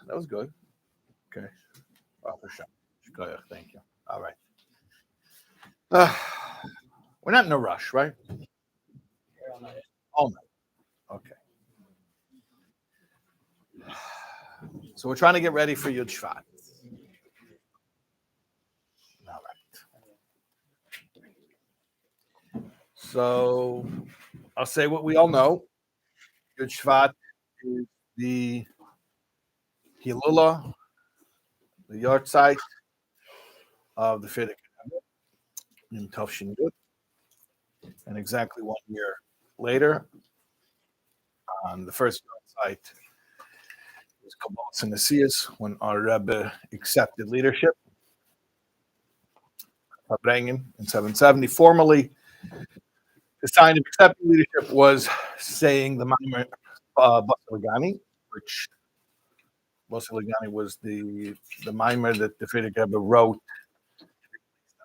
That was good. Okay. Thank you. All right. We're not in a rush, right? All night. Okay. So we're trying to get ready for Yud Shvat. All right. So I'll say what we all know. Yud Shvat is the Hilula, the yard site of the Fidik in Tufshin Yud. And exactly 1 year later, on the first yard site, was Kabbalas and Nasias when our Rebbe accepted leadership. Farbrengen in 770. Formally, the sign of accepting leadership was saying the Maimer Basiligani, which Basiligani was the Maimer that the Frierdiker Rebbe wrote on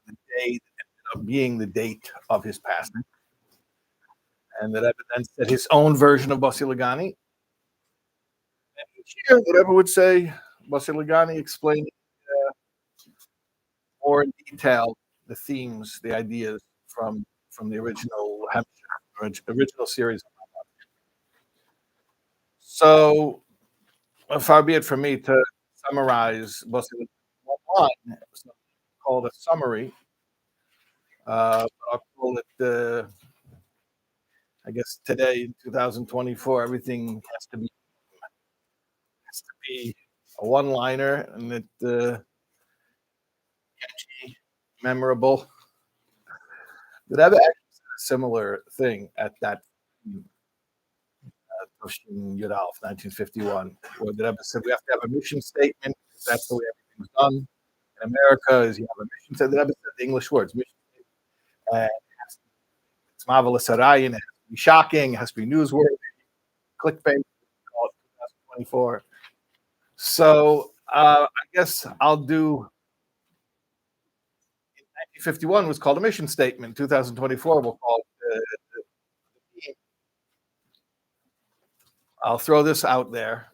the day that ended up being the date of his passing. And the Rebbe then said his own version of Basiligani. And each year, the Rebbe would say Basiligani explaining more in detail the themes, the ideas from the original series. So, far be it from me to summarize Basiligani one, called a summary. I'll call it, I guess today in 2024, everything has to be a one-liner and it catchy, memorable. But I've actually said a similar thing at that Yud Aleph, 1951, where the Rebbe said we have to have a mission statement. That's the way everything's done. In America, is you have a mission statement. The Rebbe said the English words, mission statement. It's marvelous, it has to be shocking, it has to be newsworthy. clickbait, call it 2024. So I guess I'll do. 1951 was called a mission statement. 2024 we'll call it. I'll throw this out there.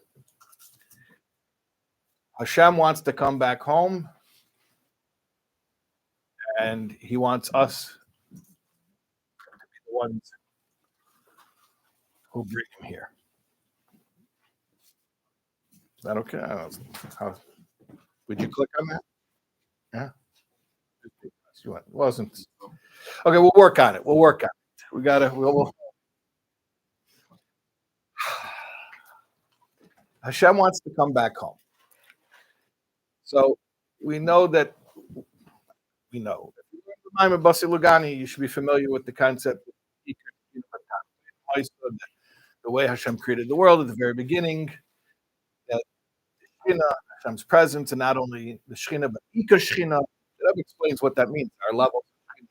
Hashem wants to come back home, and he wants us to be the ones who bring him here. Is that okay? How, would you click on that? Yeah. It wasn't. Okay, we'll work on it. We'll work on it. We gotta. Hashem wants to come back home. So we know that. We know. If you learn the Maimon Basi Lugani, you should be familiar with the concept of the way Hashem created the world at the very beginning. That Shechina, Hashem's presence, and not only the Shechina, but Ika Shechina. That explains what that means. Our level,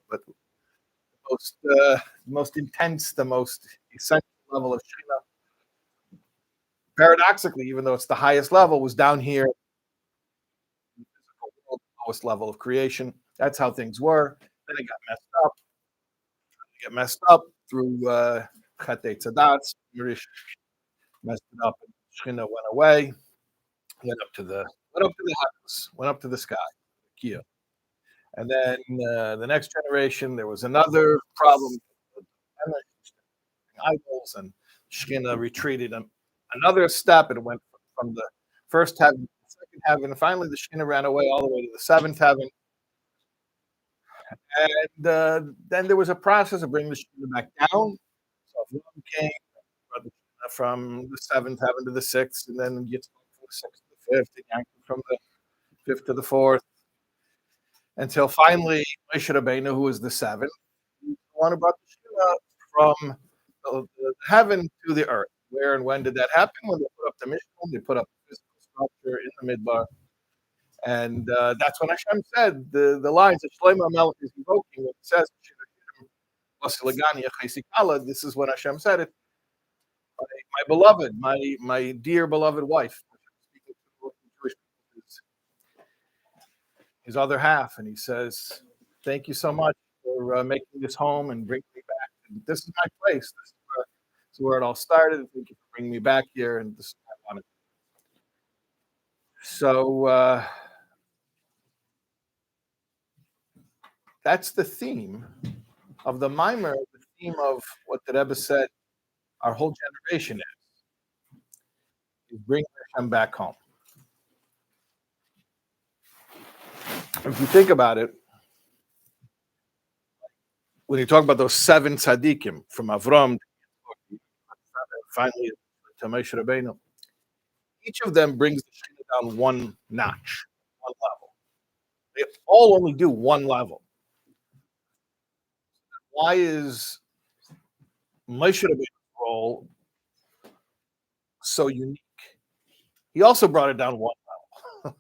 but the most intense, the most essential level of Shechina, paradoxically, even though it's the highest level, was down here, in the physical world, the lowest level of creation. That's how things were. Then it got messed up. It got messed up through Chetei Tzadatz. Mirish messed it up, and Shechina went away. Went up to the heavens, went up to the sky, Kia. And then the next generation, there was another problem with idols, and Shechina retreated another step, and it went from the first heaven to the second heaven, and finally the Shechina ran away all the way to the seventh heaven. And then there was a process of bringing the Shechina back down. So Avram came, brought the Shechina from the seventh heaven to the sixth, and then Yitzchak from the sixth to the fifth, and Yaakov from the fifth to the fourth, until finally Moshe Rabbeinu, who was the seventh, one who brought the Shechina from the heaven to the earth. Where and when did that happen? When they put up the Mishkan, they put up the physical structure in the Midbar. And that's when Hashem said the lines that Shlomo Melech is invoking when it says, this is when Hashem said it. My beloved, my dear beloved wife, his other half, and he says, "Thank you so much for making this home and bringing me back. And this is my place. This is where it all started. Thank you for bringing me back here, and this is what I wanted." So that's the theme of the Mimer, the theme of what the Rebbe said our whole generation is bring Hashem back home. If you think about it, when you talk about those seven tzaddikim from Avram, finally to Moshe Rabbeinu, each of them brings the Shekhinah down one notch, one level. They all only do one level. Why is Moshe Rabbeinu's role so unique? He also brought it down one level.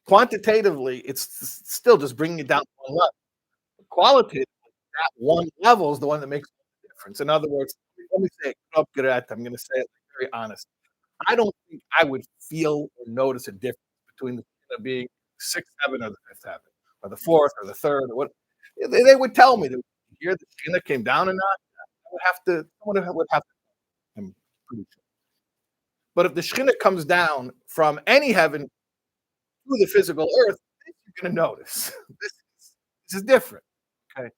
Quantitatively, it's still just bringing it down one level. Qualitatively, that one level is the one that makes the difference. In other words, let me say it. I'm going to say it very honest. I don't think I would feel or notice a difference between the being sixth heaven or the fifth heaven, or the fourth or the third, or what. They would tell me, here the Shekhinah came down or not. Someone would have to. I'm pretty sure. But if the Shekhinah comes down from any heaven to the physical earth, you're going to notice. This is different. Okay.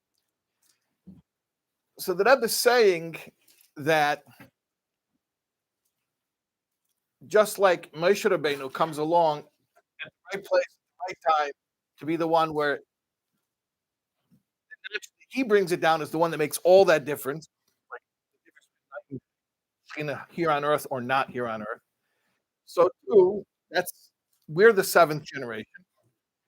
So the Rebbe is saying that just like Moshe Rabbeinu comes along at the right place, at the right time, to be the one where he brings it down as the one that makes all that difference, like the difference between here on earth or not here on earth. So too, we're the seventh generation,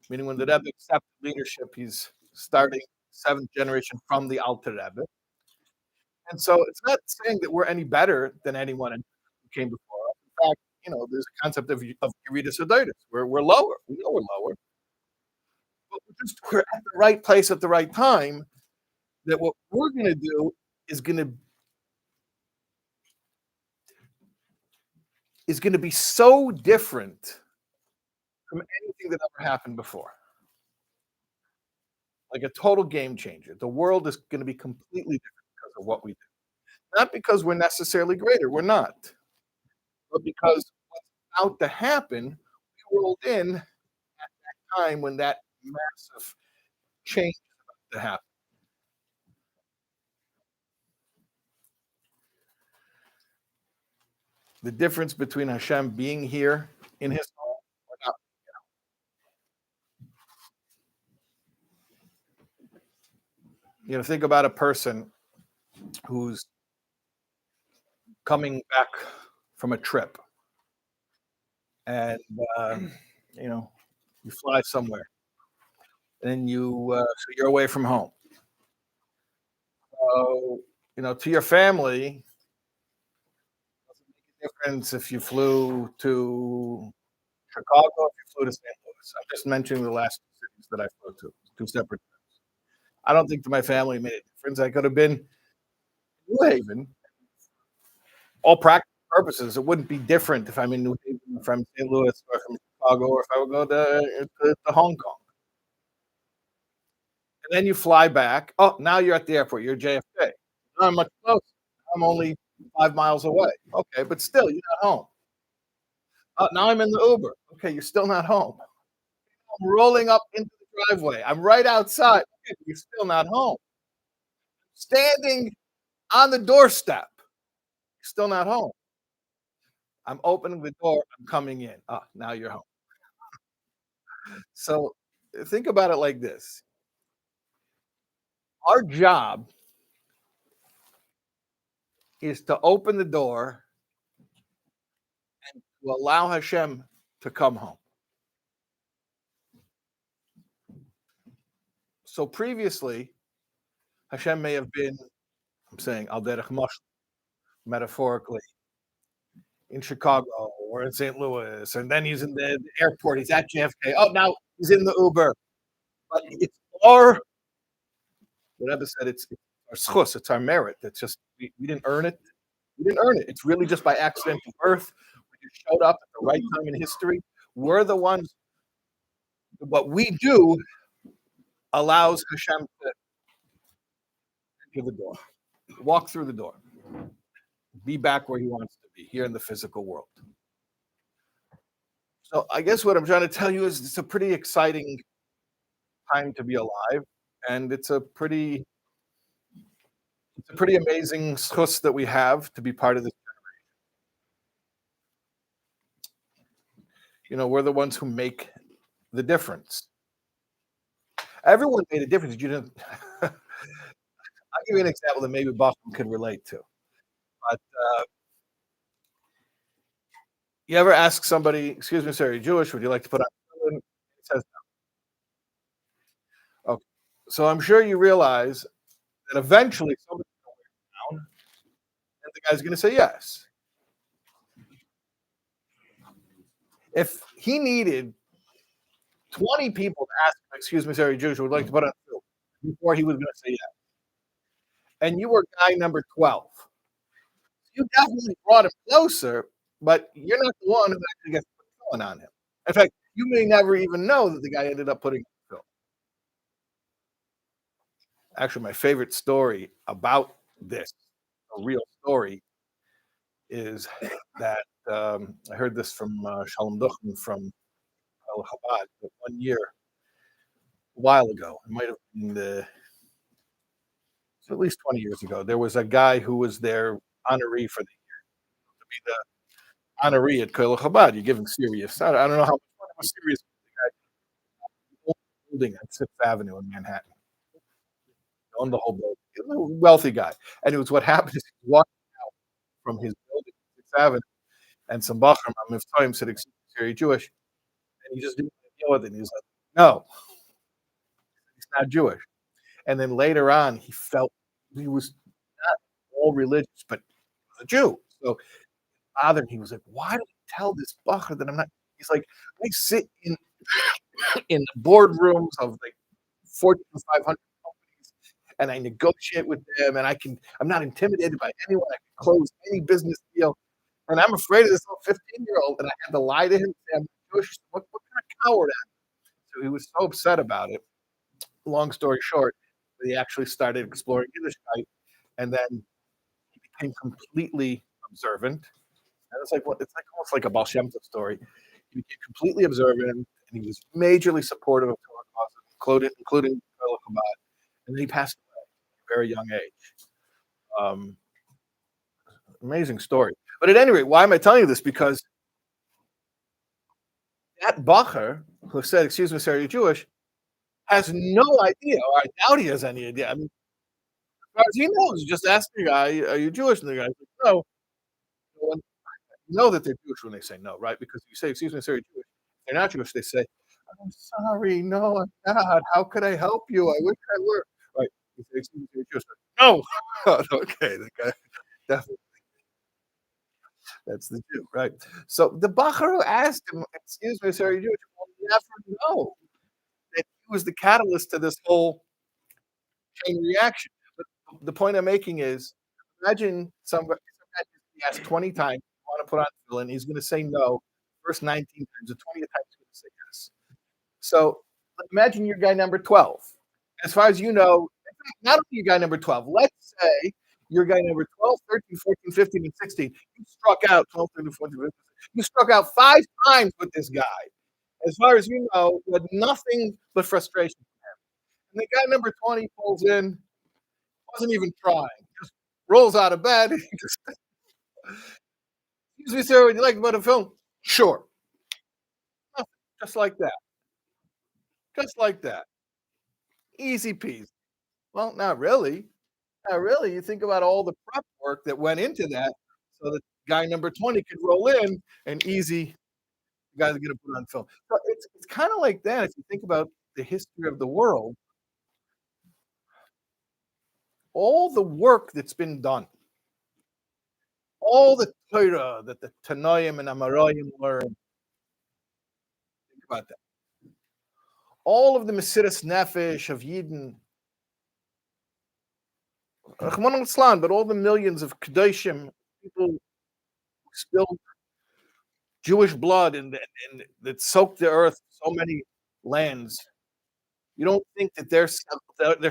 meaning when the Rebbe accepts leadership, he's starting seventh generation from the Alter Rebbe. And so it's not saying that we're any better than anyone who came before us. In fact, there's a concept of Yeridus Adoidus. We're lower. We know we're lower. But we're at the right place at the right time, that what we're going to do is going to is going to be so different from anything that ever happened before. Like a total game changer. The world is going to be completely different because of what we do. Not because we're necessarily greater, we're not, but because what's about to happen, we rolled in at that time when that massive change is about to happen. The difference between Hashem being here in his home or not. Think about a person who's coming back from a trip and, uh, you know, you fly somewhere and so you're away from home. So, to your family, doesn't make a difference if you flew to Chicago, if you flew to St. Louis. I'm just mentioning the last two cities that I flew to, two separate trips. I don't think to my family made a difference. I could have been in New Haven. All practical purposes, it wouldn't be different if I'm in New Haven from St. Louis or from Chicago or if I would go to Hong Kong. And then you fly back. Oh, now you're at the airport. You're JFK. Now I'm much closer. I'm only 5 miles away. Okay, but still, you're not home. Now I'm in the Uber. Okay, you're still not home. I'm rolling up into the driveway. I'm right outside. Okay, you're still not home. Standing on the doorstep. You're still not home. I'm opening the door. I'm coming in. Now you're home. So think about it like this. Our job is to open the door and to allow Hashem to come home. So previously, Hashem may have been, I'm saying, al derech mashal, metaphorically, in Chicago or in St. Louis, and then he's in the airport. He's at JFK. Oh, now he's in the Uber. But it's our, the Rebbe said, it's our schus, it's our merit. It's just we didn't earn it. We didn't earn it. It's really just by accidental birth. We just showed up at the right time in history. We're the ones. What we do allows Hashem to enter the door, walk through the door, be back where he wants to be, here in the physical world. So I guess what I'm trying to tell you is it's a pretty exciting time to be alive, and it's a pretty amazing schus that we have to be part of this. We're the ones who make the difference. Everyone made a difference. You didn't. I'll give you an example that maybe Bachman could relate to. But you ever ask somebody, "Excuse me, sir, are you Jewish? Would you like to put on?" It says no. Okay. So I'm sure you realize that eventually somebody's going to wear it down, and the guy's going to say yes. If he needed 20 people to ask him, "Excuse me, sir, are you Jewish? Would like to put on?" Before he was going to say yes. And you were guy number 12. You definitely brought him closer, but you're not the one who actually gets put filling on him. In fact, you may never even know that the guy ended up putting fill. Actually, my favorite story about this, a real story, is that I heard this from Shalom Duchman from El Chabad that one year, a while ago, it might have been at least 20 years ago, there was a guy who was their honoree for the year, to be the honoree at Koil Chabad. You give him serious. I don't know how much it was serious. The guy building on Sixth Avenue in Manhattan, owned the whole building. He was a wealthy guy, and it was what happened is he walked out from his building, Sixth Avenue, and some Bachram Miftaim said, "Excuse me, are you Jewish?" And he just didn't deal with it. He was like, "No, he's not Jewish." And then later on, he felt he was not all religious, but he was a Jew. So bothered. He was like, "Why do you tell this Bacher that I'm not?" He's like, "I sit in the boardrooms of like Fortune 500 companies, and I negotiate with them, and I'm not intimidated by anyone. I can close any business deal." And I'm afraid of this little 15-year-old, and I had to lie to him and say I'm Jewish. What kind of coward am I? So he was so upset about it. Long story short, he actually started exploring Yiddishkeit, and then he became completely observant. And it's like what it's like almost like a Baal Shem Tov story. He became completely observant, and he was majorly supportive of Torah causes, including Torah Chabad. And then he passed away at a very young age. Um, Amazing story. But at any rate, why am I telling you this? Because that Bacher who said, "Excuse me, sir, are you Jewish?" has no idea, or I doubt he has any idea. I mean, as far as he knows, just ask the guy, "Are you Jewish?" And the guy's like, "No." Well, you know that they're Jewish when they say no, right? Because you say, "Excuse me, sir, are you Jewish?" If they're not Jewish, they say, "I'm sorry, no, I'm not. How could I help you? I wish I were." Right? You say, "Excuse me, sir, are you Jewish?" No. Okay, the guy definitely that's the Jew, right? So the Bacher who asked him, "Excuse me, sir, are you Jewish?" will never know that he was the catalyst to this whole chain reaction. But the point I'm making is, imagine some guy he asked 20 times, "You want to put on tefillin?" He's going to say no. First 19 times, the 20th time he's going to say yes. So imagine you're guy number 12. As far as you know, in fact, not only you're guy number 12, let's say you're guy number 12, 13, 14, 15, and 16. You struck out 12, 13, 14, 15. You struck out 5 times with this guy. As far as you know, you had nothing but frustration. And the guy number 20 pulls in, wasn't even trying, just rolls out of bed. Excuse me, sir, would you like to go to film? Sure. Nothing. Just like that. Just like that. Easy peasy. Well, not really. Not really. You think about all the prep work that went into that so that guy number 20 could roll in and easy, you guys are gonna put on film. So it's kinda like that if you think about the history of the world, all the work that's been done, all the Torah that the Tanoim and Amoraim learned, think about that. All of the Mesiras Nefesh of Yidden, Rachmana litzlan, but all the millions of Kedoshim, people who spilled Jewish blood and that soaked the earth, so many lands. You don't think that their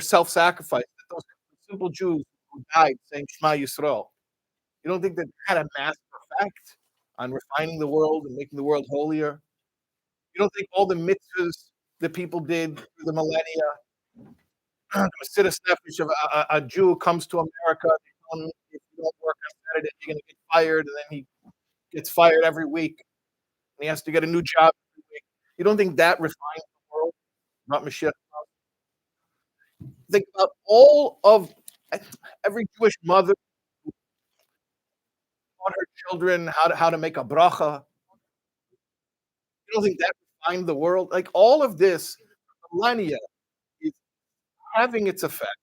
self-sacrifice, that those simple Jews who died saying Shema Yisrael, you don't think that had a massive effect on refining the world and making the world holier? You don't think all the mitzvahs that people did through the millennia, the Mesiras Nefesh of a Jew comes to America, they tell him, if you don't work on Saturday, you're gonna get fired, and then he gets fired every week, and he has to get a new job every week. You don't think that refines the world? Not Mashiach. Think about all of every Jewish mother who taught her children how to make a bracha. You don't think that refined the world? Like all of this millennia is having its effect,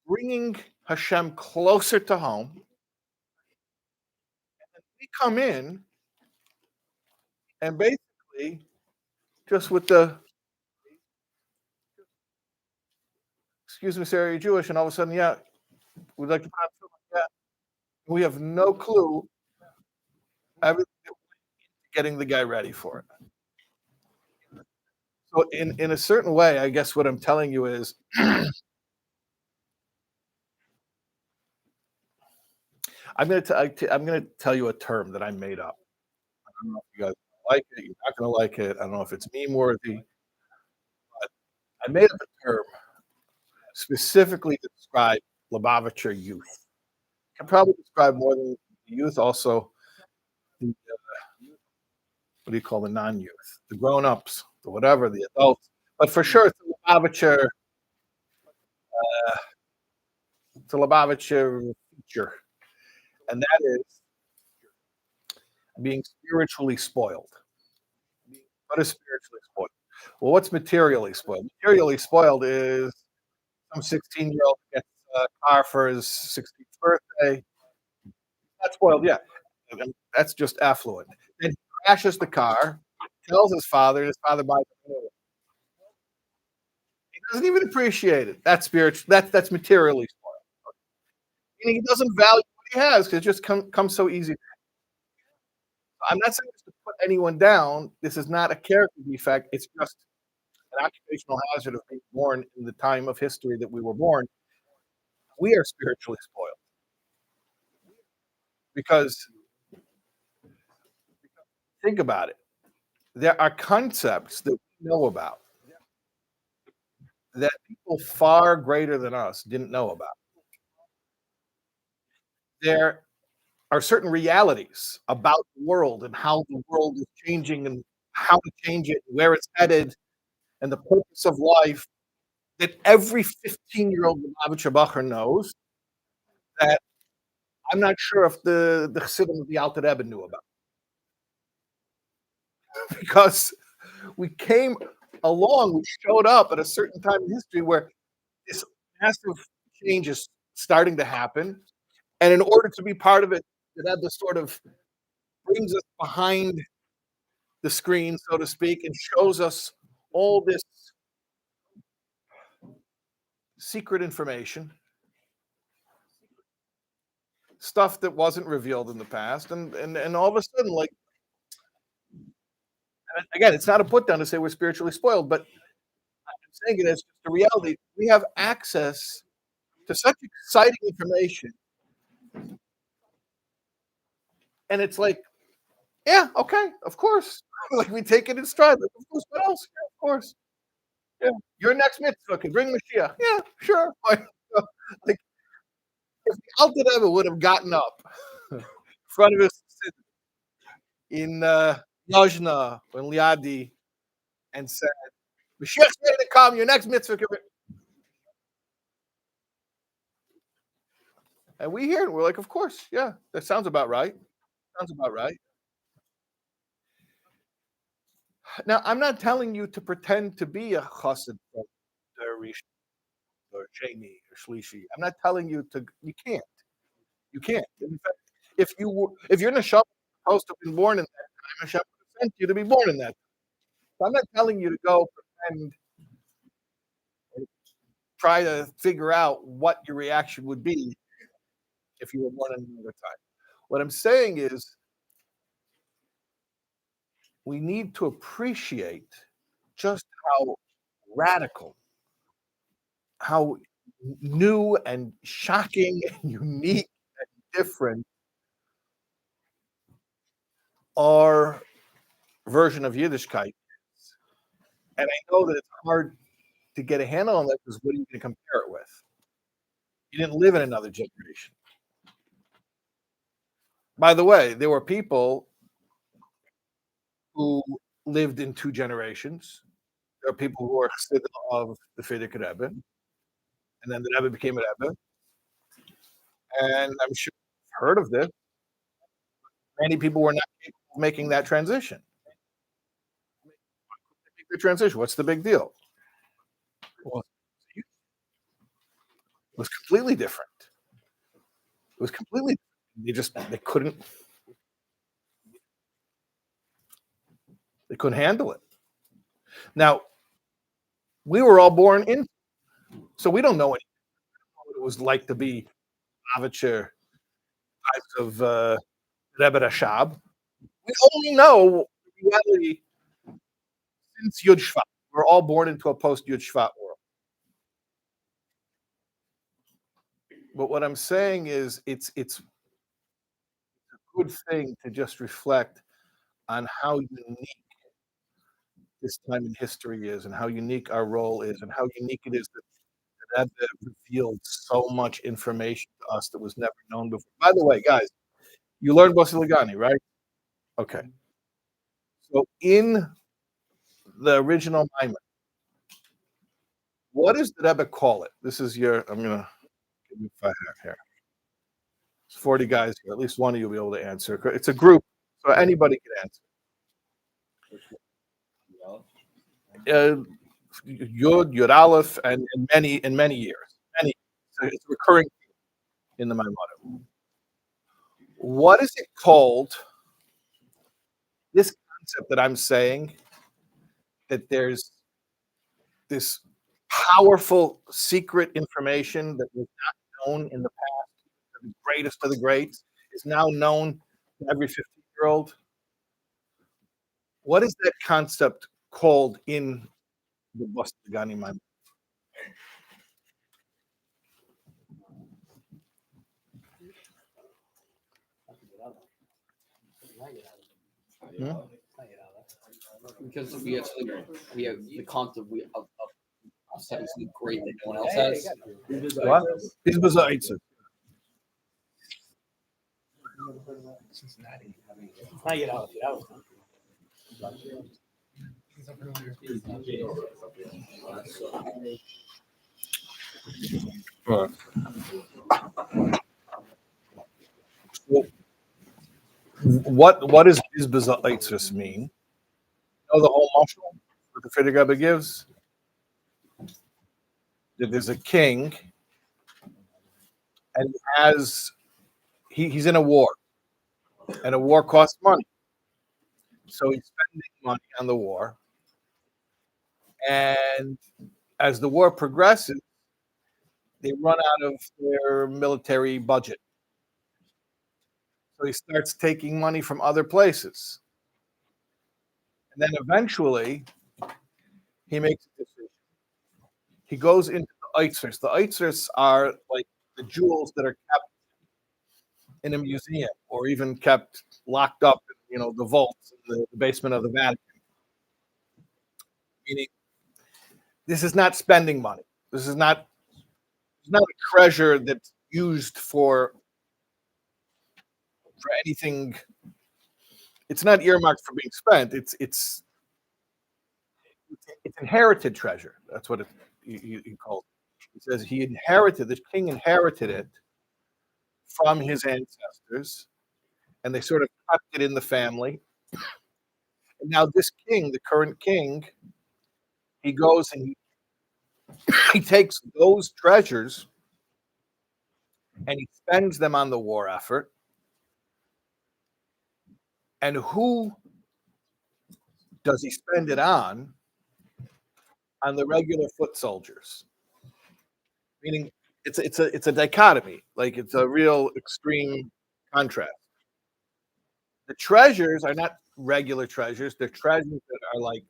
bringing Hashem closer to home. We come in and basically just with the excuse me, sir, are you Jewish? And all of a sudden, yeah, we'd like to put on something like that. We have no clue everything getting the guy ready for it. So in a certain way, I guess what I'm telling you is I'm gonna tell you a term that I made up. I don't know if you guys like it, you're not gonna like it. I don't know if it's meme worthy, but I made up a term specifically to describe Lubavitcher youth. Can probably describe more than the youth, also the what do you call the non-youth, the grown-ups, the whatever, the adults. But for sure, it's a Lubavitcher feature, and that is being spiritually spoiled. What is spiritually spoiled? Well, what's materially spoiled? Materially spoiled is some 16-year-old gets a car for his 16th birthday. That's spoiled, yeah. And that's just affluent. Then he crashes the car, tells his father, and his father buys a new one. He doesn't even appreciate it. That's spiritual. That's materially spoiled. Meaning he doesn't value He has, 'cause it just comes so easy. I'm not saying this to put anyone down. This is not a character defect. It's just an occupational hazard of being born in the time of history that we were born. We are spiritually spoiled because think about it. There are concepts that we know about that people far greater than us didn't know about. There are certain realities about the world and how the world is changing and how to change it, where it's headed, and the purpose of life that every 15-year-old Lubavitcher knows that I'm not sure if the Chassidim of the Alter Rebbe knew about because we came along, we showed up at a certain time in history where this massive change is starting to happen, and in order to be part of it, the Rebbe sort of brings us behind the screen, so to speak, and shows us all this secret information, stuff that wasn't revealed in the past, and all of a sudden, like again, it's not a put down to say we're spiritually spoiled, but I'm saying it as just a reality. We have access to such exciting information, and it's like, yeah, okay, of course, like we take it in stride. Like, of course, what else? Yeah, of course, yeah. Your next mitzvah can bring Mashiach. Yeah, sure. Like if the Alter Rebbe would have gotten up in front of us in Yajna or Liadi and said, Mashiach's ready to come, your next mitzvah. And we hear it, we're like, of course, yeah, that sounds about right. Sounds about right. Now, I'm not telling you to pretend to be a chassid or Rish or Sheni or Shlishi. I'm not telling you to, you can't. You can't. In fact, if you're Neshama supposed to have been born in that time, Hashem would have sent you to be born in that. So I'm not telling you to go pretend and try to figure out what your reaction would be if you were born in another time. What I'm saying is we need to appreciate just how radical, how new and shocking and unique and different our version of Yiddishkeit is. And I know that it's hard to get a handle on that because what are you going to compare it with? You didn't live in another generation. By the way, there were people who lived in two generations. There are people who are Chassidim of the Frierdiker Rebbe, and then the Rebbe became a Rebbe. And I'm sure you've heard of this. Many people were not capable of making that transition. Make the transition. What's the big deal? Well, it was completely different. It was completely. They couldn't handle it. Now we were all born in, so we don't know what it was like to be Avitcher of Rebbe Rashab. We only know the reality since Yud Shvat. We're all born into a post Yud Shvat world. But what I'm saying is, it's a good thing to just reflect on how unique this time in history is, and how unique our role is, and how unique it is that revealed so much information to us that was never known before. By the way, guys, you learned Basiligani, right? Okay. So in the original Maimon, what does the Rebbe call it? This is your. I'm gonna give you 5 here. There's 40 guys here. At least one of you will be able to answer. It's a group, so anybody can answer. Yud Aleph, and in many years, many. So it's recurring in the Maimonides. What is it called? This concept that I'm saying that there's this powerful secret information that was not known in the past, greatest of the greats, is now known to every 15-year-old. What is that concept called in the Boston mind? Hmm? Because we have the concept of us having something great that no one else has. What? Biz Bezaitzes. Right. So what does Biz Bezaitzes mean? You know the whole mashal that the Frierdiker Rebbe gives? That there's a king and he's in a war, and a war costs money. So he's spending money on the war, and as the war progresses, they run out of their military budget. So he starts taking money from other places. And then eventually he makes a decision. He goes into the Eitzers. The Eitzers are like the jewels that are kept in a museum or even kept locked up in, the vaults in the basement of the Vatican. Meaning, this is not spending money. This is not a treasure that's used for anything. It's not earmarked for being spent. It's inherited treasure. That's what he calls it. He says the king inherited it from his ancestors, and they sort of kept it in the family. And now this king, the current king, he goes and he takes those treasures and he spends them on the war effort. And who does he spend it on? On the regular foot soldiers. Meaning it's a dichotomy, like it's a real extreme contrast. The treasures are not regular treasures, they're treasures that are like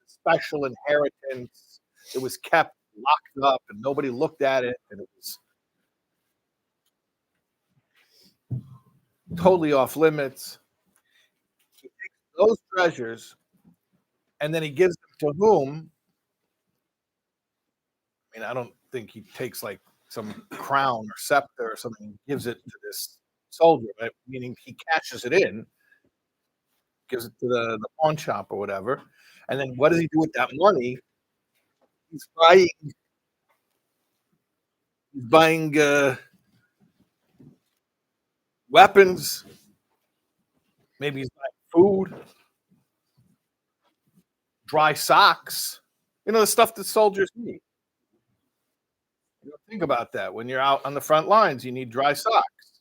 special inheritance. It was kept locked up and nobody looked at it, and it was totally off limits. He takes those treasures and then he gives them to whom? I mean, I don't think he takes like some crown or scepter or something and gives it to this soldier, right? Meaning he cashes it in, gives it to the pawn shop or whatever. And then what does he do with that money? He's buying weapons. Maybe he's buying food, dry socks. The stuff that soldiers need. You don't think about that when you're out on the front lines. You need dry socks.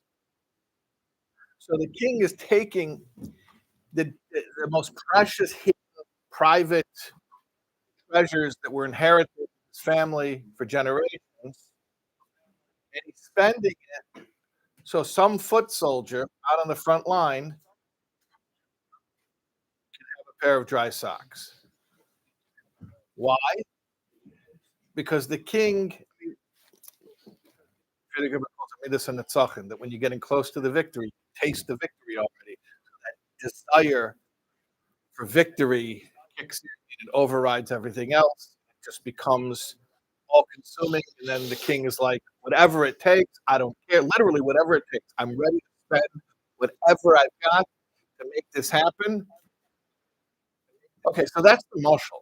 So the king is taking the most precious, hidden, private treasures that were inherited in his family for generations, and he's spending it so some foot soldier out on the front line can have a pair of dry socks. Why? Because the king, that when you're getting close to the victory, you taste the victory already. That desire for victory kicks in and overrides everything else. It just becomes all consuming. And then the king is like, whatever it takes, I don't care. Literally, whatever it takes. I'm ready to spend whatever I've got to make this happen. Okay, so that's the mushal.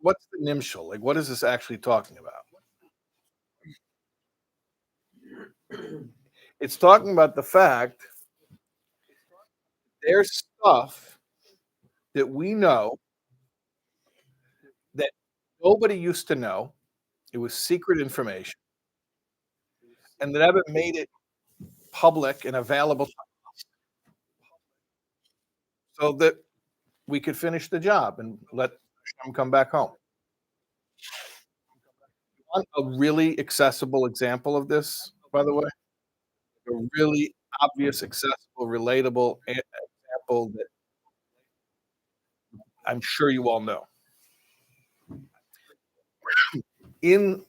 What's the nimshal? Like, what is this actually talking about? It's talking about the fact there's stuff that we know that nobody used to know. It was secret information. And that Rebbe made it public and available so that we could finish the job and let Hashem come back home. You want a really accessible example of this? by the way. A really obvious, accessible, relatable example that I'm sure you all know. In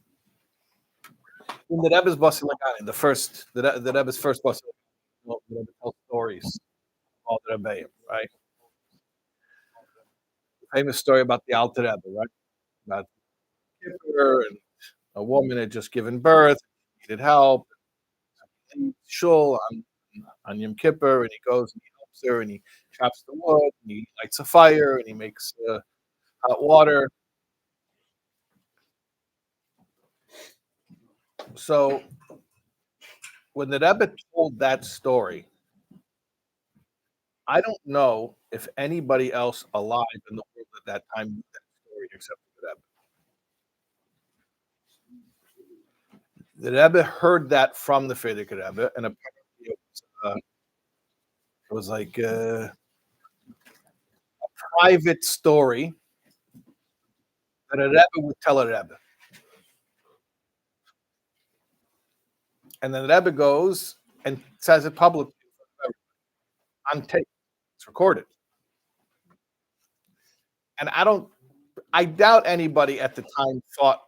the Rebbe's Basi Lagani, the Rebbe's first Basi Lagani, the Rebbe tells stories all the Rebbeim, right? Famous story about the Alter Rebbe, right? About Kippur and a woman had just given birth, needed help, shul on Yom Kippur, and he goes and he helps her, and he chops the wood, and he lights a fire, and he makes hot water. So when the Rebbe told that story, I don't know if anybody else alive in the world at that time knew that story except for the Rebbe. The Rebbe heard that from the Frierdiker Rebbe, and apparently it was like a private story that a Rebbe would tell a Rebbe. And then the Rebbe goes and says it publicly on tape. It's recorded. And I doubt anybody at the time thought,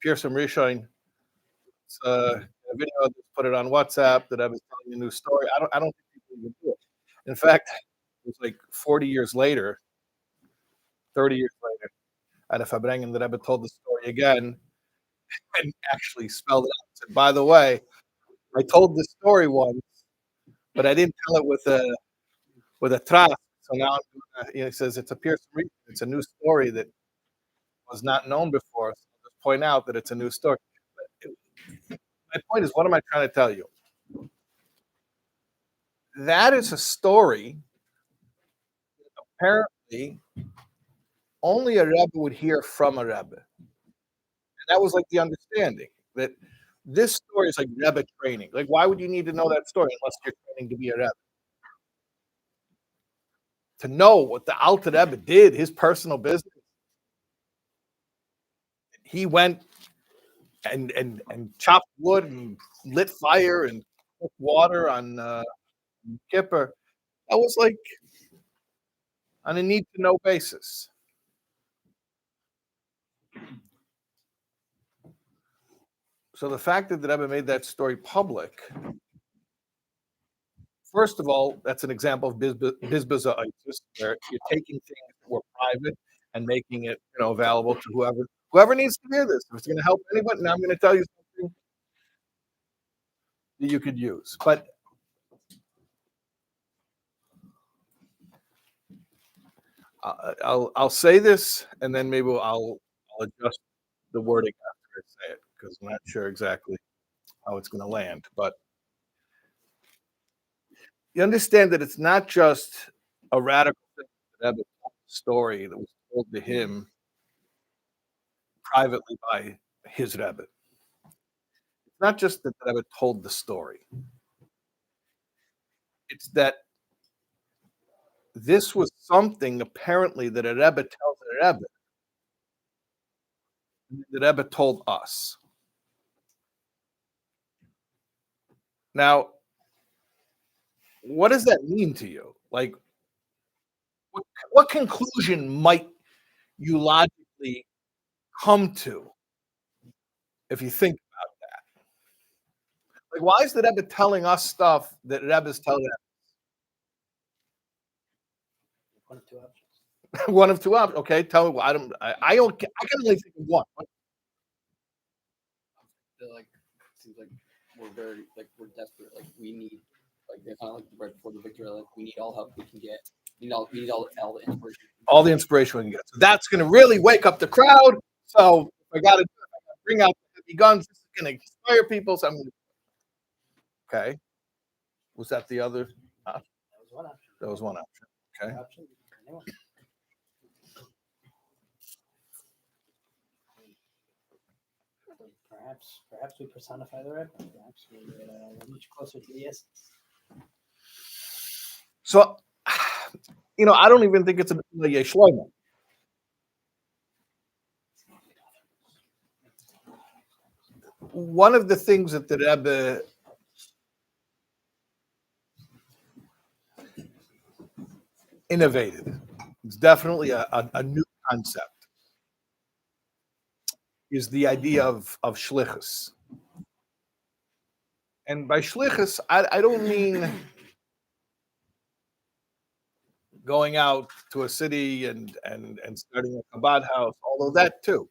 Pearson Rishon, a video, just put it on WhatsApp that I was telling you a new story. I don't think people even do it. In fact, it was like 40 years later, 30 years later, at a Fabrengen, the Rebbe told the story again and actually spelled it out. Said, by the way, I told this story once, but I didn't tell it with a trust. So now he says it's a Pearson Rishon. It's a new story that was not known before. So I'll just point out that it's a new story. My point is, what am I trying to tell you? That is a story that apparently only a Rebbe would hear from a Rebbe. And that was like the understanding that this story is like Rebbe training. Like, why would you need to know that story unless you're training to be a Rebbe? To know what the Alter Rebbe did, his personal business. He went and chopped wood and lit fire and cooked water on Kippur. That was like on a need to know basis. So the fact that the Rebbe made that story public, first of all, that's an example of bizbazaitis, where you're taking things that were private and making it, available to whoever needs to hear this. If it's going to help anybody, now I'm going to tell you something that you could use. But I'll say this, and then maybe I'll adjust the wording after I say it because I'm not sure exactly how it's going to land. But you understand that it's not just a radical thing that Rebbe told the story that was told to him privately by his Rebbe. It's not just that the Rebbe told the story. It's that this was something apparently that a Rebbe tells a Rebbe. The Rebbe told us. Now, what does that mean to you? Like, what conclusion might you logically come to if you think about that? Like, why is the Rebbe telling us stuff that Rebbe's telling us? One of two options. One of two options. Okay, tell me. I can only think of one. Like, seems like we're desperate. Like, we need, like, they're kind of like right before the victory. Like, we need all help we can get. We need all the inspiration. All the inspiration we can get. So that's going to really wake up the crowd. So I got to bring out the heavy guns. This is going to inspire people. So I'm going to. Okay. Was that the other option? That was one option. That was one option. Okay. Perhaps we personify the Rebbe. Perhaps we're much closer to the essence. So, I don't even think it's a Yeshlomo. one of the things that the Rebbe innovated, it's definitely a new concept, is the idea of shlichus. And by shlichus, I don't mean going out to a city and starting a Chabad house, although that too.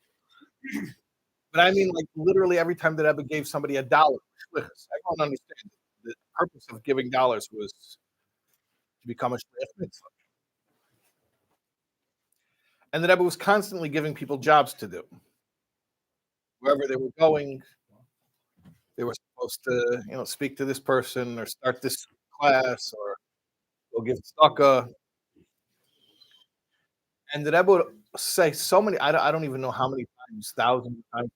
But I mean, like literally every time that Rebbe gave somebody $1, shlichus. I don't understand. The purpose of giving dollars was to become a shlich mitzvah. And the Rebbe was constantly giving people jobs to do. Wherever they were going, they were supposed to, speak to this person or start this class or go give tzedakah. And the Rebbe would say so many, I don't even know how many times, thousands of times.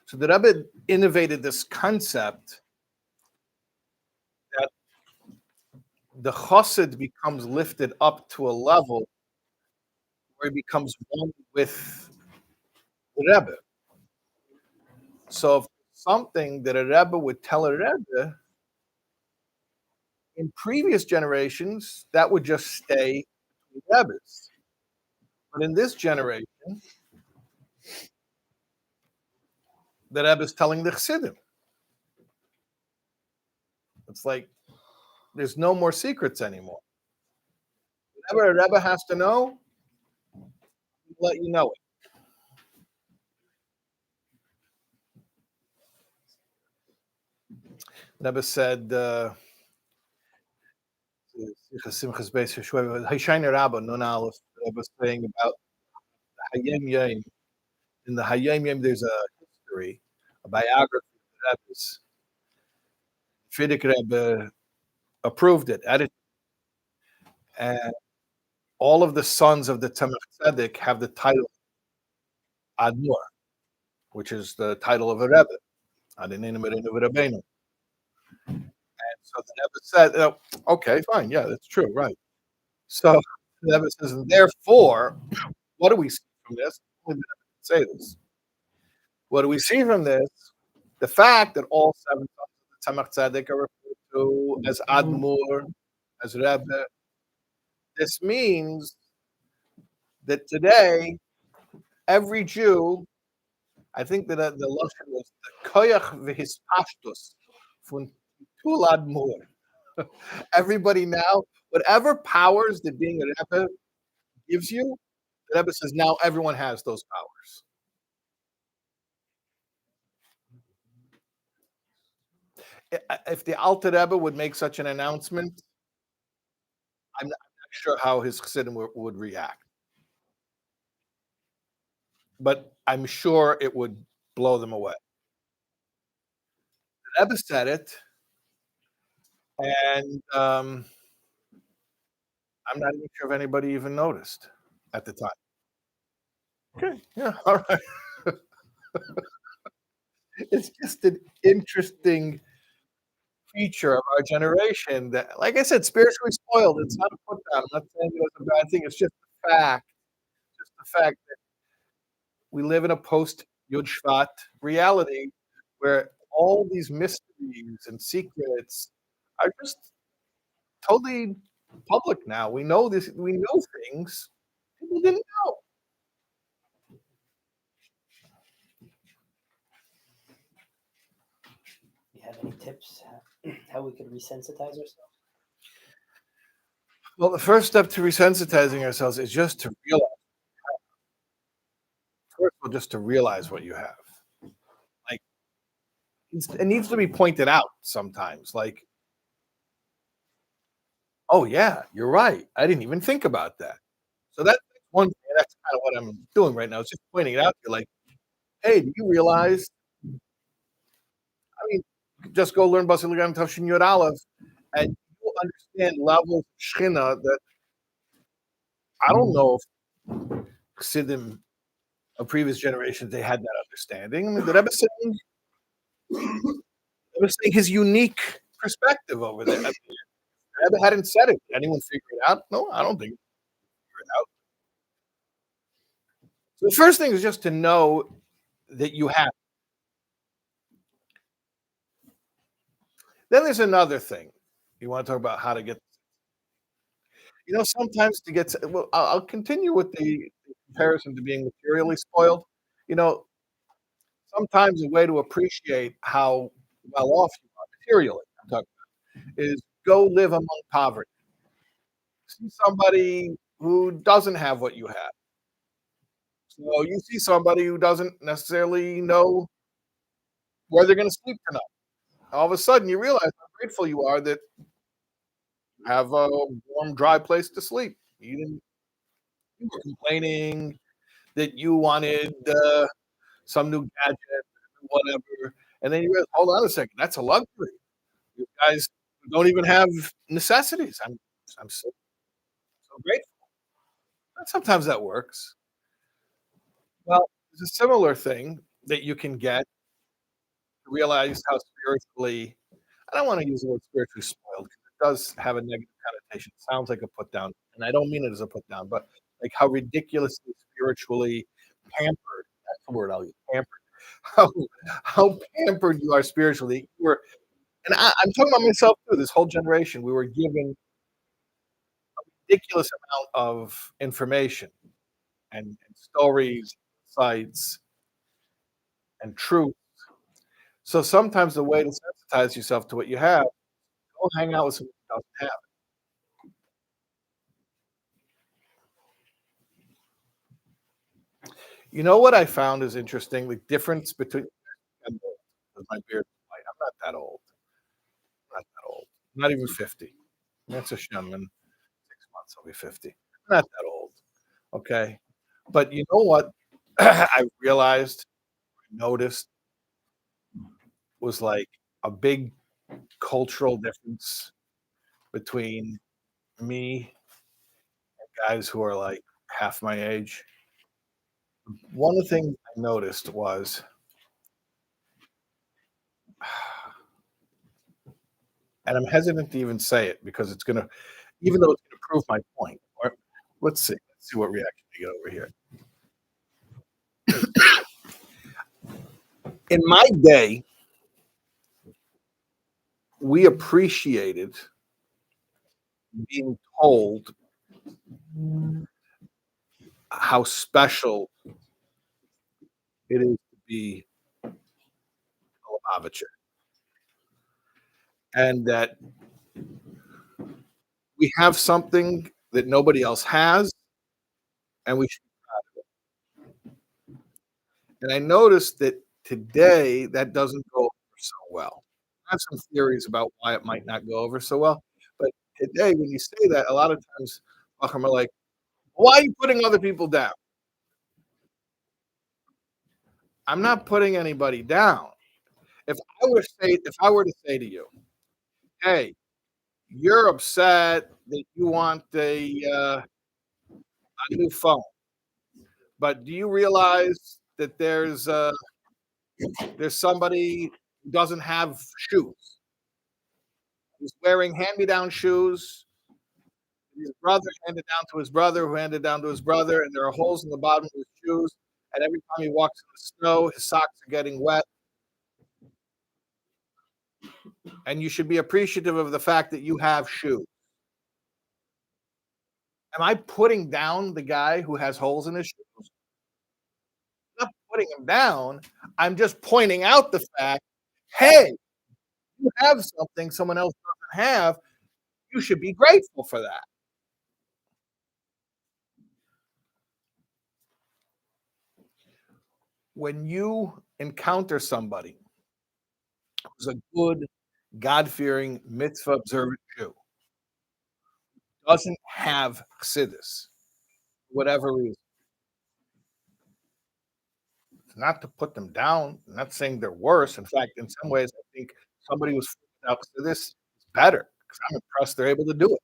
So the Rebbe innovated this concept that the chassid becomes lifted up to a level where he becomes one with the Rebbe. So if something that a Rebbe would tell a Rebbe, in previous generations, that would just stay with Rebbes. But in this generation, the Rebbe is telling the Chassidim. It's like there's no more secrets anymore. Whatever a Rebbe has to know, he'll let you know it. Rebbe said, Hayshayne Rabba, non Aleph, Rebbe saying about the Hayem Yom. In the Hayem Yom, there's a history, a biography of the Rebbe's. Frierdiker Rebbe approved it, edited, and all of the sons of the Tzemach Tzedek have the title Admor, which is the title of a Rebbe. And so the Rebbe said, okay, fine, yeah, that's true, right. So the Rebbe says, and therefore, what do we see from this? Only the Rebbe can say this. What do we see from this? The fact that all 7 sons of the Tzemach Tzedek are referred to as Admor, as Rebbe. This means that today, every Jew, I think that the Lashon was the koyach v'hispashtus von tul Admor. Everybody now, whatever powers that being a Rebbe gives you, the Rebbe says now everyone has those powers. If the Alter Rebbe would make such an announcement, I'm not sure how his Chassidim would react. But I'm sure it would blow them away. The Rebbe said it, and I'm not even sure if anybody even noticed at the time. Okay, yeah, all right. It's just an interesting feature of our generation that, like I said, spiritually spoiled. It's not a put down. I'm not saying it's a bad thing. It's just a fact. Just the fact that we live in a post Yud Shvat reality where all these mysteries and secrets are just totally public now. We know this. We know things people didn't know. You have any tips how we could resensitize ourselves? Well, the first step to resensitizing ourselves is just to realize. First of all, just to realize what you have. Like it needs to be pointed out sometimes. Like, oh yeah, you're right. I didn't even think about that. So that's one thing. That's kind of what I'm doing right now. It's just pointing it out to you. Like, hey, do you realize? I mean, just go learn Basel Gam Tavshin Yod Aleph, and you'll understand levels of Shechina that I don't know if Chassidim of previous generations they had that understanding. I mean, the Rebbe saying his unique perspective over there. I mean, the Rebbe hadn't said it. Did anyone figure it out? No, I don't think he figured it out. So the first thing is just to know that you have. Then there's another thing. You want to talk about how to get. Sometimes to get. Well, I'll continue with the comparison to being materially spoiled. You know, sometimes a way to appreciate how well off you are materially, I'm talking about, is go live among poverty. See somebody who doesn't have what you have. So you see somebody who doesn't necessarily know where they're going to sleep tonight. All of a sudden, you realize how grateful you are that you have a warm, dry place to sleep. You were complaining that you wanted some new gadget, whatever, and then you realize, hold on a second, that's a luxury. You guys don't even have necessities. I'm so grateful. And sometimes that works. Well, there's a similar thing that you can get to realize how spiritually. I don't want to use the word spiritually spoiled because it does have a negative connotation. It sounds like a put down, and I don't mean it as a put down, but like how ridiculously spiritually pampered. That's the word I'll use. Pampered. How how pampered you are spiritually. You were, and I'm talking about myself too. This whole generation, we were given ridiculous amount of information and stories, sites, and truth. So sometimes the way to sensitize yourself to what you have, go hang out with someone who doesn't have. You know what I found is interesting? The difference between I'm old, 'cause my beard is white. I'm not that old. I'm not that old. I'm not even 50. That's a shame. In 6 months, I'll be 50. I'm not that old. Okay. But you know what I realized, noticed was like a big cultural difference between me and guys who are like half my age. One of the things I noticed was, and I'm hesitant to even say it because it's going to, even though it's going to prove my point. Or let's see. Let's see what reaction we get over here. In my day, we appreciated being told how special it is to be a Lubavitcher, and that we have something that nobody else has, and we should. And I noticed that today that doesn't go over so well. I have some theories about why it might not go over so well, but today when you say that, a lot of times Chacham are like, "Why are you putting other people down?" I'm not putting anybody down. If I were to say to you, "Hey, you're upset that you want a new phone, but do you realize that there's somebody who doesn't have shoes? He's wearing hand-me-down shoes. His brother handed down to his brother, who handed down to his brother, and there are holes in the bottom of his shoes. And every time he walks in the snow, his socks are getting wet. And you should be appreciative of the fact that you have shoes." Am I putting down the guy who has holes in his shoes? I'm not putting him down. I'm just pointing out the fact, hey, you have something someone else doesn't have. You should be grateful for that. When you encounter somebody who's a good, God fearing, mitzvah observant Jew, doesn't have chassidus, whatever reason, it's not to put them down. I'm not saying they're worse. In fact, in some ways, I think somebody who's without chassidus is better because I'm impressed they're able to do it.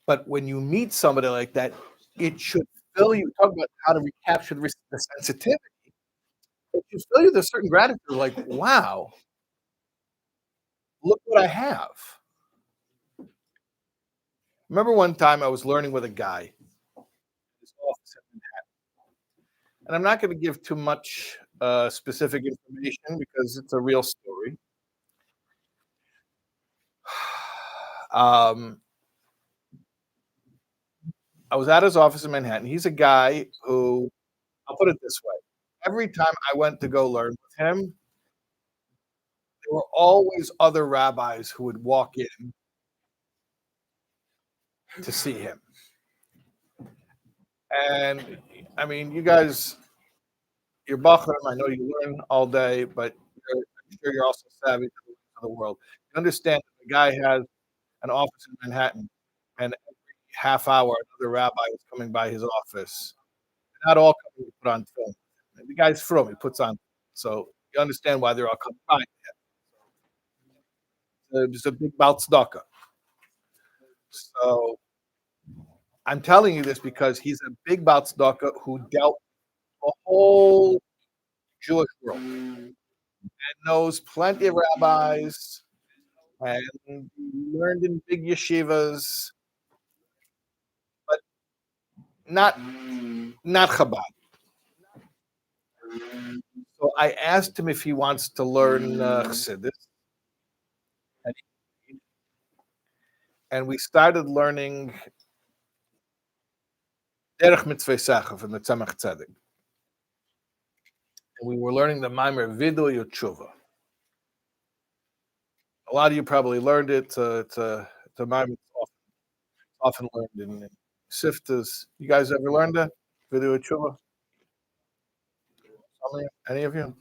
But when you meet somebody like that, it should fill you. Talk about how to recapture the sensitivity. It should fill you with a certain gratitude, like, wow, look what I have. Remember one time I was learning with a guy, and I'm not going to give too much specific information because it's a real story. Um, I was at his office in Manhattan. He's a guy who, I'll put it this way: every time I went to go learn with him, there were always other rabbis who would walk in to see him. And I mean, you guys, you're Bachram. I know you learn all day, but I'm sure you're also savvy to the ways of the world. You understand that the guy has an office in Manhattan, and every half hour, another rabbi is coming by his office. They're not all coming to put on film. The guy's from, he puts on. So you understand why they're all coming by. There's a big Balzdaka. So I'm telling you this because he's a big Balzdaka who dealt with the whole Jewish world and knows plenty of rabbis and learned in big yeshivas, but not Chabad. So I asked him if he wants to learn Chassidus, and we started learning Derech Mitzvah Sacha from the Tzemach Tzedek. And we were learning the Maimer Vidu Yutshuva. A lot of you probably learned it. It's a Maimer often learned in Siftas. You guys ever learned that? Vidu Yutshuva? Any of you?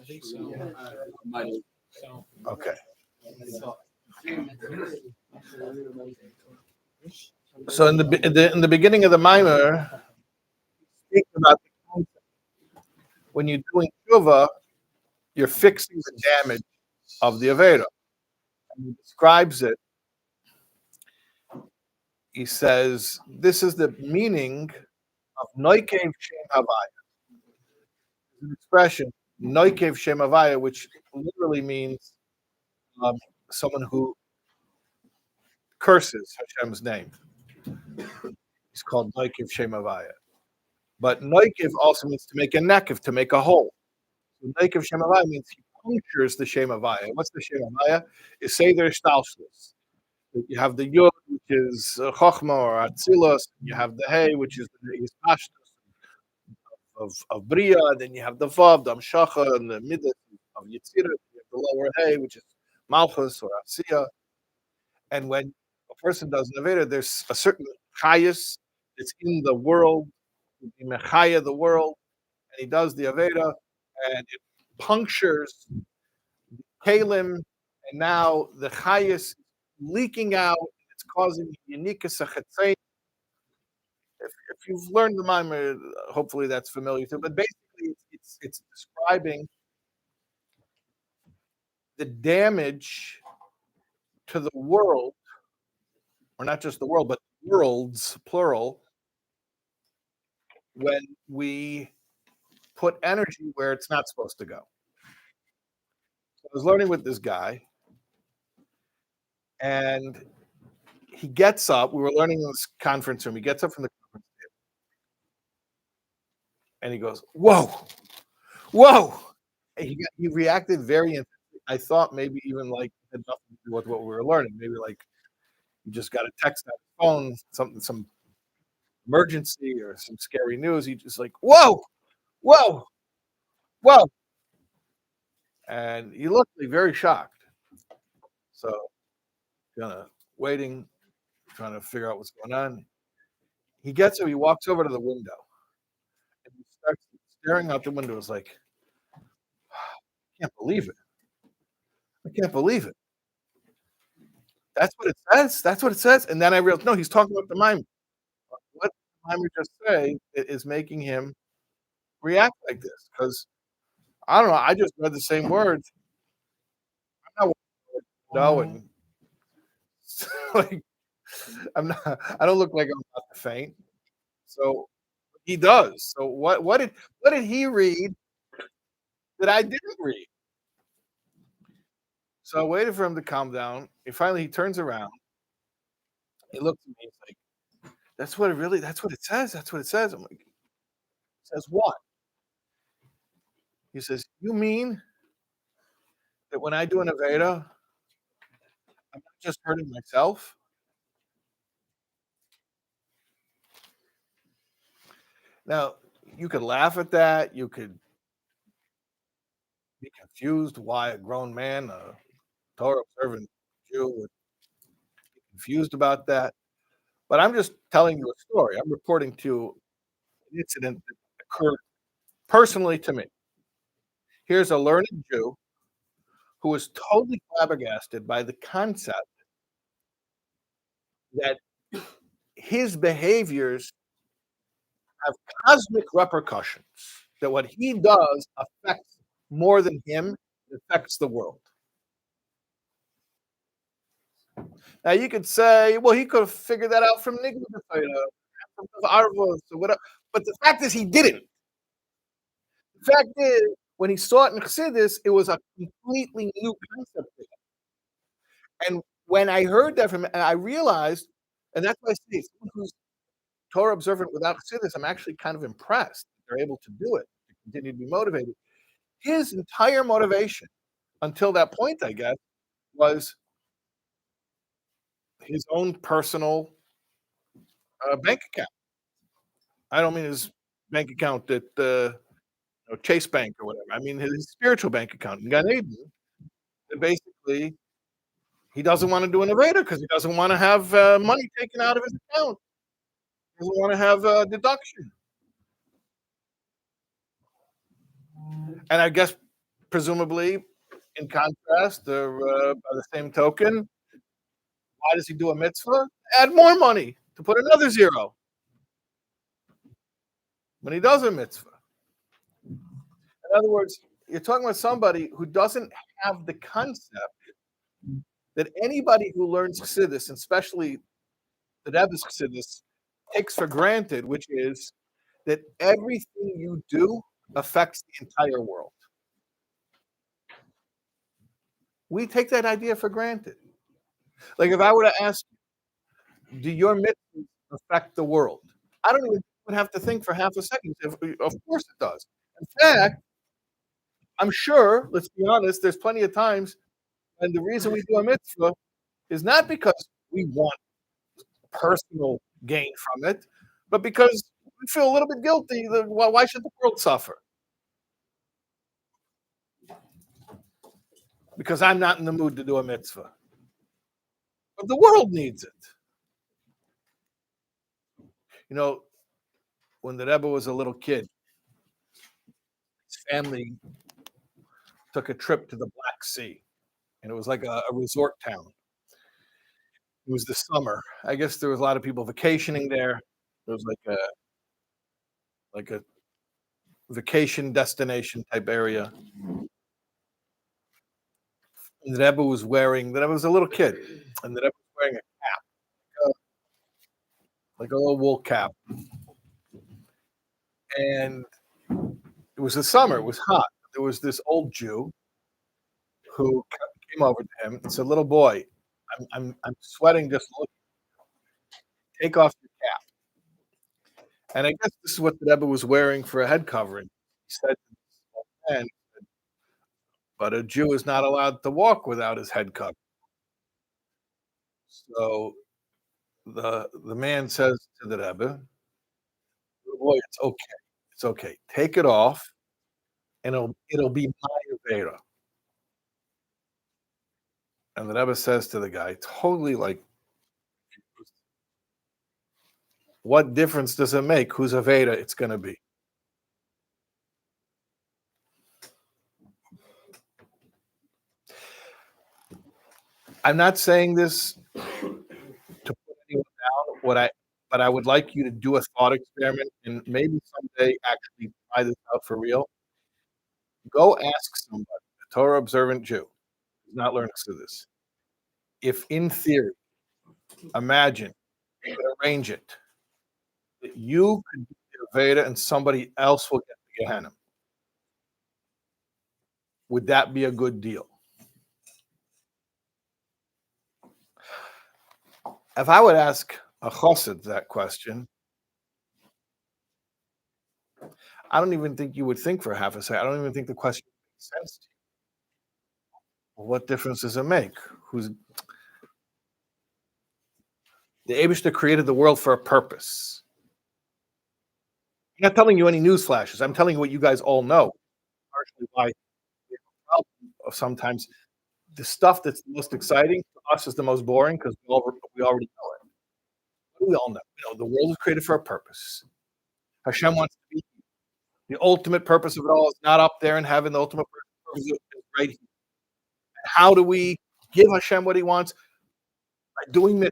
I think so. Might have. Okay. So in the beginning of the Maimer, speak about the concept. When you're doing tshuva, you're fixing the damage of the Aveda. And he describes it. He says, this is the meaning of Noikev Shem Havaya. An expression, Noikev Shem Havaya, which literally means someone who curses Hashem's name. He's called Noikev Shem Havaya. But Noikev also means to make a nekev, to make a hole. So Noikev Shem Havaya means he punctures the Shem Havaya. What's the Shem Havaya? Is Seder Shtalshlus. You have the Yud, which is Chochma or Atzilus. You have the Hey, which is the Pashtus of Bria. Then you have the Vav, the Amshacha, and the Midah of Yitzirah. You have the lower Hey, which is Malchus or Asiya. And when a person does an Aveda, there's a certain Chayas that's in the world, the Mechaya, the world, and he does the Aveda, and it punctures Kalim, and now the Chayas leaking out. It's causing unique Sachetzain. If you've learned the Maimer, hopefully that's familiar to. But basically, it's describing the damage to the world, or not just the world, but worlds plural, when we put energy where it's not supposed to go. So I was learning with this guy, and he gets up. We were learning in this conference room. He gets up from the conference table, and he goes, "Whoa, whoa!" And he reacted very intensely. I thought maybe even like it had nothing to do with what we were learning. Maybe like you just got a text on his phone, some emergency or some scary news. He just like, "Whoa, whoa, whoa!" And he looked like very shocked. So, kind of waiting, trying to figure out what's going on. He gets up, he walks over to the window, and he starts staring out the window. It's like, I can't believe it. I can't believe it. That's what it says. That's what it says. And then I realized, no, he's talking about the Maimer. What the Maimer just say is making him react like this. Because, I don't know, I just read the same words. I'm not knowing. Like, I don't look like I'm about to faint. So he does. So what did he read that I didn't read? So I waited for him to calm down. And finally he turns around. He looks at me, he's like, that's what it says. That's what it says. I'm like, it says what? He says, "You mean that when I do an Aveda, I'm not just hurting myself?" Now, you could laugh at that. You could be confused why a grown man, a Torah observant Jew, would be confused about that. But I'm just telling you a story. I'm reporting to you an incident that occurred personally to me. Here's a learned Jew who was totally flabbergasted by the concept that his behaviors have cosmic repercussions, that what he does affects more than him, it affects the world. Now you could say, well, he could have figured that out from Nigla, from Arvos, or whatever. But the fact is, he didn't. The fact is, when he saw it in Chassidus, it was a completely new concept to him. And when I heard that from him, I realized, and that's why I say, someone who's Torah observant without Chassidus, I'm actually kind of impressed that they're able to do it, to continue to be motivated. His entire motivation until that point, I guess, was his own personal bank account. I don't mean his bank account at Chase Bank or whatever. I mean his spiritual bank account in Gan Eden. That basically, he doesn't want to do an Aveda because he doesn't want to have money taken out of his account. He doesn't want to have a deduction. And I guess, presumably, in contrast, or by the same token, why does he do a mitzvah? Add more money to put another zero when he does a mitzvah. In other words, you're talking with somebody who doesn't have the concept that anybody who learns Chassidus, and especially the Rebbe's Chassidus, takes for granted, which is that everything you do affects the entire world. We take that idea for granted. Like if I were to ask you, do your mitzvahs affect the world? I don't even have to think for half a second. Of course it does. In fact, I'm sure, let's be honest, there's plenty of times, and the reason we do a mitzvah is not because we want personal gain from it, but because we feel a little bit guilty. Why should the world suffer? Because I'm not in the mood to do a mitzvah. But the world needs it. You know, when the Rebbe was a little kid, his family took a trip to the Black Sea, and it was like a resort town. It was the summer. I guess there was a lot of people vacationing there. It was like a vacation destination type area. And the Rebbe was wearing. The Rebbe was a little kid, and the Rebbe was wearing a cap, like a little wool cap. And it was the summer. It was hot. There was this old Jew who came over to him and said, "Little boy, I'm sweating just looking. Take off your cap." And I guess this is what the Rebbe was wearing for a head covering. He said to this old man, "But a Jew is not allowed to walk without his head covered." So the man says to the Rebbe, "Little boy, it's okay. It's okay. Take it off, and it'll be my Avera." And the Rebbe says to the guy, totally like, "What difference does it make whose Aveda it's going to be?" I'm not saying this to put anyone down. But I would like you to do a thought experiment and maybe someday actually try this out for real. Go ask somebody, a Torah observant Jew, who's not learning to this, if in theory, imagine you could arrange it that you could be the Veda and somebody else will get the Gehenna. Would that be a good deal? If I would ask a chassid that question, I don't even think you would think for half a second. I don't even think the question makes sense to you. Well, what difference does it make? Who's the Abishter created the world for a purpose. I'm not telling you any news flashes. I'm telling you what you guys all know. Partially why we have a problem of sometimes the stuff that's the most exciting to us is the most boring because we already know it. We all know. The world was created for a purpose. Hashem wants to be the ultimate purpose of it all is not up there in heaven. The ultimate purpose is right here. How do we give Hashem what He wants? By doing this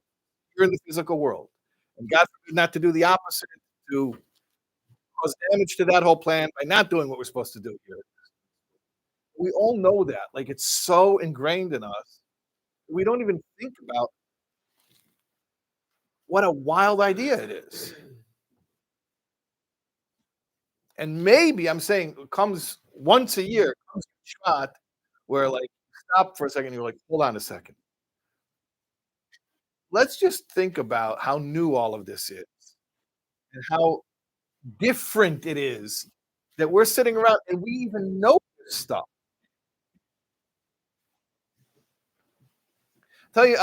here in the physical world. And God forbid not to do the opposite, to cause damage to that whole plan by not doing what we're supposed to do here. We all know that. Like it's so ingrained in us. We don't even think about what a wild idea it is. And maybe I'm saying it comes once a year, comes Shvat, where like stop for a second, you're like, hold on a second. Let's just think about how new all of this is and how different it is that we're sitting around and we even know this stuff. Tell you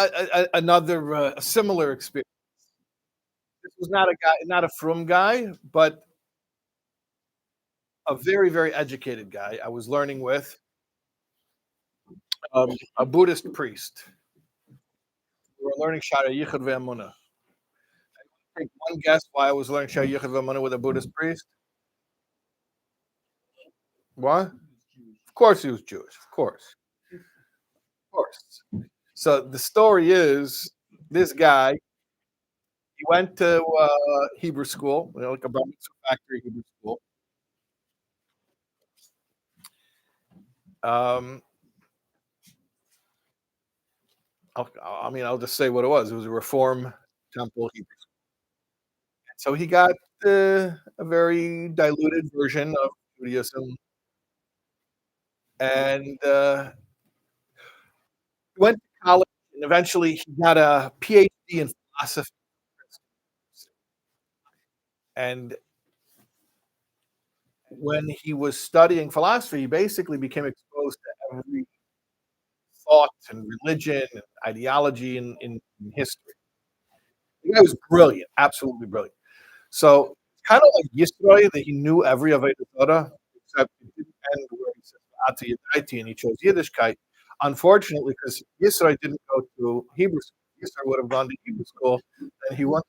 another a similar experience. This was not a guy, not a frum guy, but a very, very educated guy I was learning with, a Buddhist priest. We were learning Shara Yichud Ve'emunah. Take one guess why I was learning Shara Yichud Ve'emunah with a Buddhist priest. What? Of course he was Jewish. Of course. Of course. So the story is this guy, he went to Hebrew school, like a Bar Mitzvah factory Hebrew school. I'll just say what it was. It was a Reform temple Hebrew school. So he got a very diluted version of Judaism, and went to college, and eventually he got a PhD in philosophy. And when he was studying philosophy, he basically became exposed to every thought and religion and ideology in history. The guy was brilliant, absolutely brilliant. So it's kind of like Yisrael that he knew every Avodah Torah, except it didn't end where he said Ata Yadaiti and he chose Yiddishkeit. Unfortunately, because Yisrael didn't go to Hebrew school, Yisrael would have gone to Hebrew school, and he went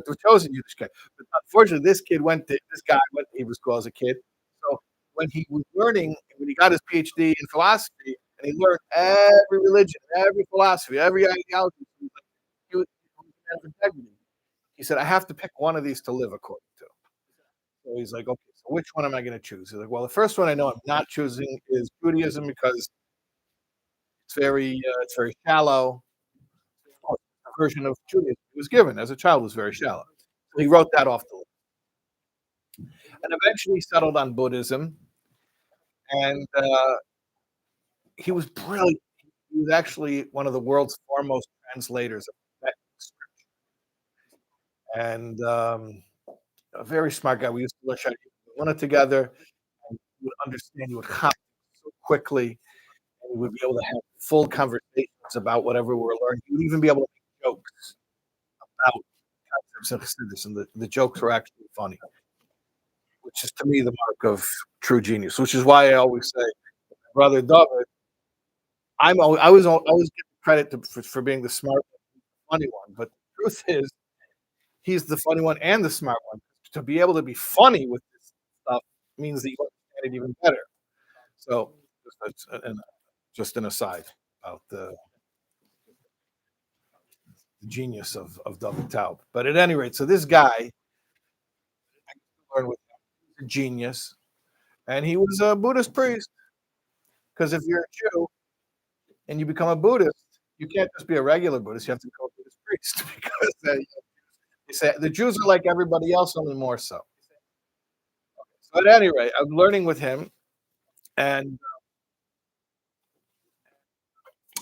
to chosen Yiddishkeit. But unfortunately, this guy went to Hebrew school as a kid. So when he was learning, when he got his PhD in philosophy, and he learned every religion, every philosophy, every ideology, he was integrity. He said, I have to pick one of these to live according to. So he's like, okay, so which one am I going to choose? He's like, well, the first one I know I'm not choosing is Judaism because it's very shallow. Of course, the version of Judaism he was given as a child was very shallow. So he wrote that off the list. And eventually settled on Buddhism. And he was brilliant. He was actually one of the world's foremost translators of Tibetan scripture. And a very smart guy. We used to learn it together. And he would understand, he would copy so quickly. And we would be able to have full conversations about whatever we were learning. He would even be able to make jokes about concepts of Chassidus, and the jokes were actually funny, which is to me the mark of true genius. Which is why I always say, brother David, I always get credit for being the smart, funny one. But the truth is, he's the funny one and the smart one. To be able to be funny with this stuff means that you understand it even better. So, just an aside about the genius of David Taub. But at any rate, so this guy, I learned with him, he's a genius, and he was a Buddhist priest. Because if you're a Jew and you become a Buddhist, you can't just be a regular Buddhist. You have to become a Buddhist priest because they say the Jews are like everybody else, only more so. So at any rate, I'm learning with him, and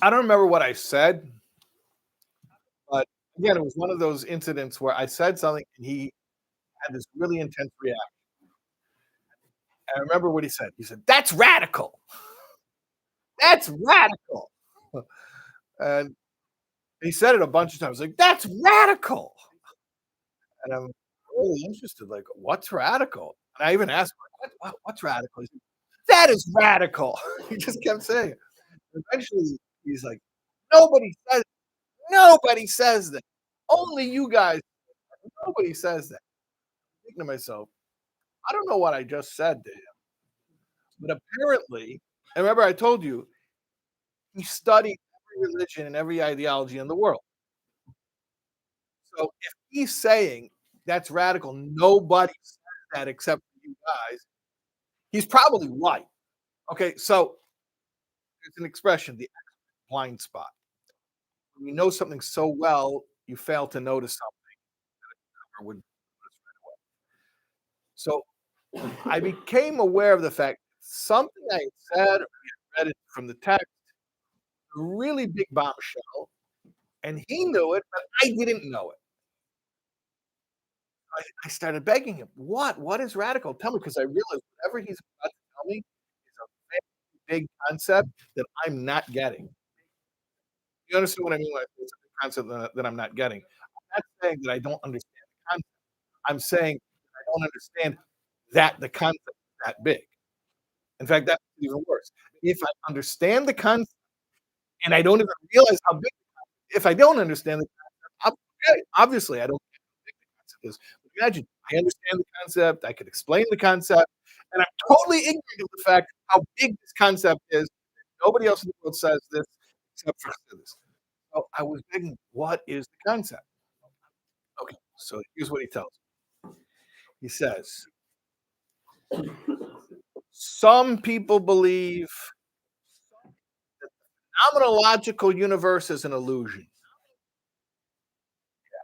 I don't remember what I said, but again, it was one of those incidents where I said something and he had this really intense reaction. I remember what he said. He said, "That's radical. That's radical." And he said it a bunch of times, like, "That's radical." And I'm really interested, like, what's radical? And I even asked him, what's radical? He said, that is radical. He just kept saying it. Eventually, he's like, nobody says, nobody says that. Only you guys. Nobody says that. I'm thinking to myself, I don't know what I just said to him, but apparently, and remember I told you, he studied every religion and every ideology in the world. So if he's saying that's radical, nobody says that except for you guys, he's probably right. Okay, so it's an expression, the blind spot. When you know something so well, you fail to notice something or would notice right away. So I became aware of the fact something I had said or read it from the text, a really big bombshell, and he knew it, but I didn't know it. I started begging him, What is radical? Tell me, because I realized whatever he's about to tell me is a very big concept that I'm not getting. You understand what I mean when I say it's a big concept that I'm not getting? I'm not saying that I don't understand the concept. I'm saying I don't understand that the concept is that big. In fact, that's even worse. If I understand the concept and I don't even realize how big, if I don't understand the concept, okay, obviously I don't get how big the concept is. But imagine I understand the concept, I could explain the concept, and I'm totally ignorant of the fact how big this concept is. Nobody else in the world says this except for this. So I was begging, what is the concept? Okay, so here's what he tells me. He says, some people believe the phenomenological universe is an illusion.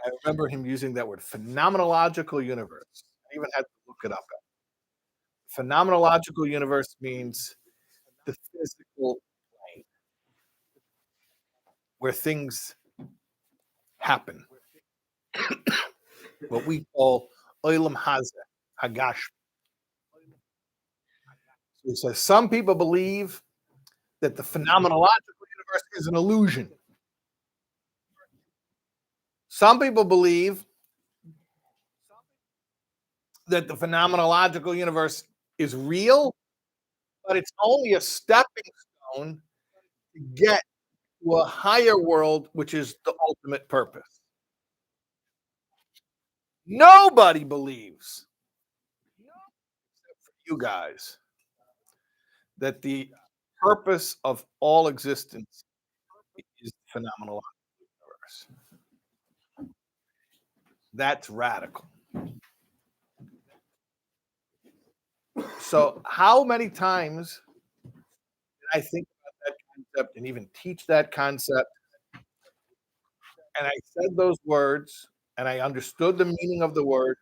I remember him using that word, phenomenological universe. I even had to look it up. Phenomenological universe means the physical plane where things happen, what we call olam hazeh, hagash. So he says some people believe that the phenomenological universe is an illusion. Some people believe that the phenomenological universe is real, but it's only a stepping stone to get to a higher world, which is the ultimate purpose. Nobody believes, except for you guys, that the purpose of all existence is the phenomenological universe. That's radical. So, how many times did I think about that concept and even teach that concept? And I said those words and I understood the meaning of the words.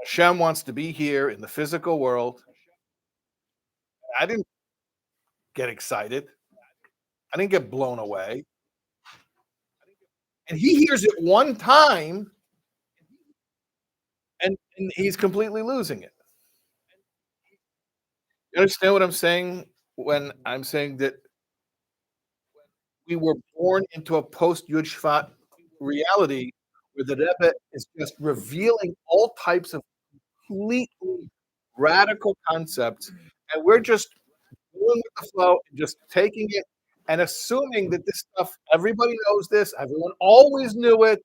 Hashem wants to be here in the physical world. I didn't get excited. I didn't get blown away. And he hears it one time and he's completely losing it. You understand what I'm saying when I'm saying that we were born into a post Yud Shvat reality where the Rebbe is just revealing all types of completely radical concepts, and we're just going with the flow and just taking it and assuming that this stuff, everybody knows this, everyone always knew it,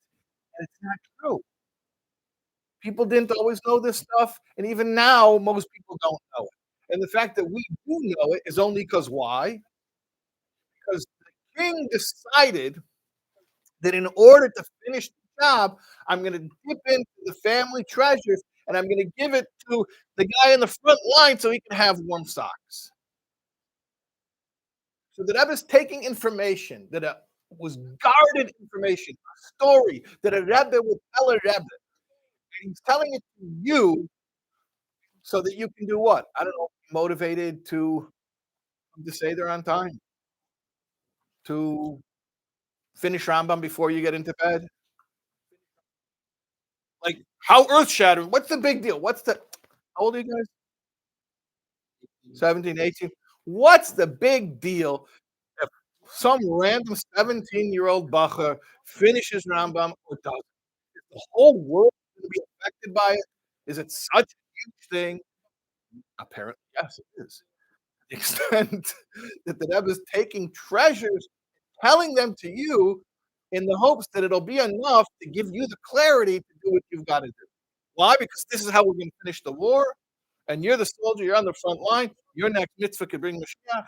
and it's not true. People didn't always know this stuff, and even now, most people don't know it. And the fact that we do know it is only because why? Because the king decided that in order to finish the job, I'm going to dip into the family treasures and I'm going to give it to the guy in the front line so he can have warm socks. So that I was taking information that was guarded information, a story that a Rebbe would tell a Rebbe. And he's telling it to you so that you can do what? I don't know, motivated to say they're on time, to finish Rambam before you get into bed. Like, how earth shattering? What's the big deal? What's the How old are you guys? 17, 18. What's the big deal if some random 17-year-old bacher finishes Rambam or doesn't? Is the whole world going to be affected by it? Is it such a huge thing? Apparently, yes, it is. The extent that the Rebbe is taking treasures, telling them to you in the hopes that it'll be enough to give you the clarity to do what you've got to do. Why? Because this is how we're going to finish the war, and you're the soldier, you're on the front line, your next mitzvah could bring Mashiach.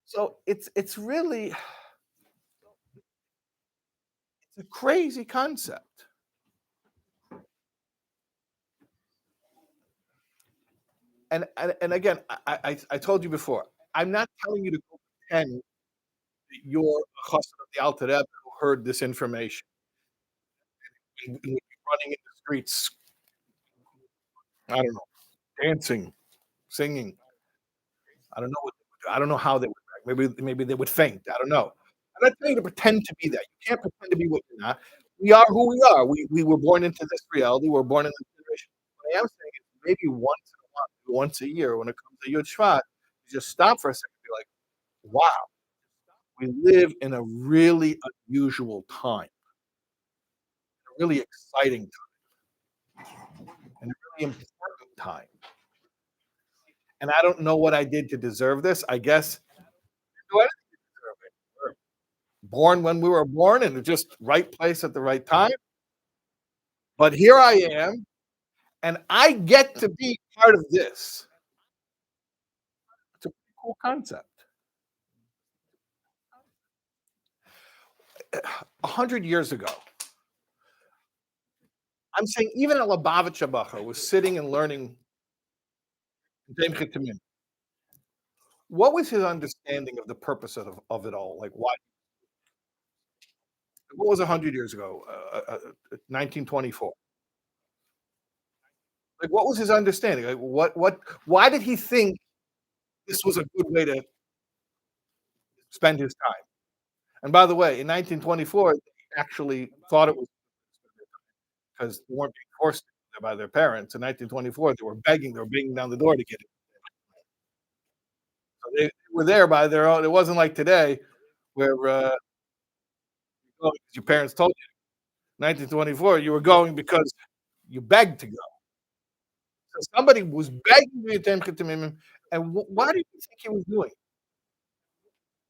So it's really it's a crazy concept. And again, I told you before, I'm not telling you to go pretend that you're a chassid of the Alter Rebbe who heard this information and would be running in the streets, I don't know, dancing, singing. I don't know what they would do. I don't know how they would react. Maybe they would faint. I don't know. I'm not telling you to pretend to be that. You can't pretend to be what you're not. We are who we are. We were born into this reality. We're born in this generation. What I am saying is maybe once in a while, once a year, when it comes to Yud Shvat, you just stop for a second and be like, wow, we live in a really unusual time, a really exciting time, and a really important time. And I don't know what I did to deserve this. I guess I didn't do anything to deserve it. We're born when we were born in the just right place at the right time. But here I am, and I get to be part of this. It's a pretty cool concept. 100 years ago, I'm saying even a Lubavitcher Bacher was sitting and learning Demchit Tamim. What was his understanding of the purpose of it all? Like, why? What was 100 years ago? 1924. Like, what was his understanding? Like, why did he think this was a good way to spend his time? And by the way, in 1924, they actually thought it was because they weren't being forced by their parents. In 1924, they were banging down the door to get it. So they were there by their own. It wasn't like today where your parents told you. 1924, you were going because you begged to go. So somebody was begging you to him, and why do you think he was doing it?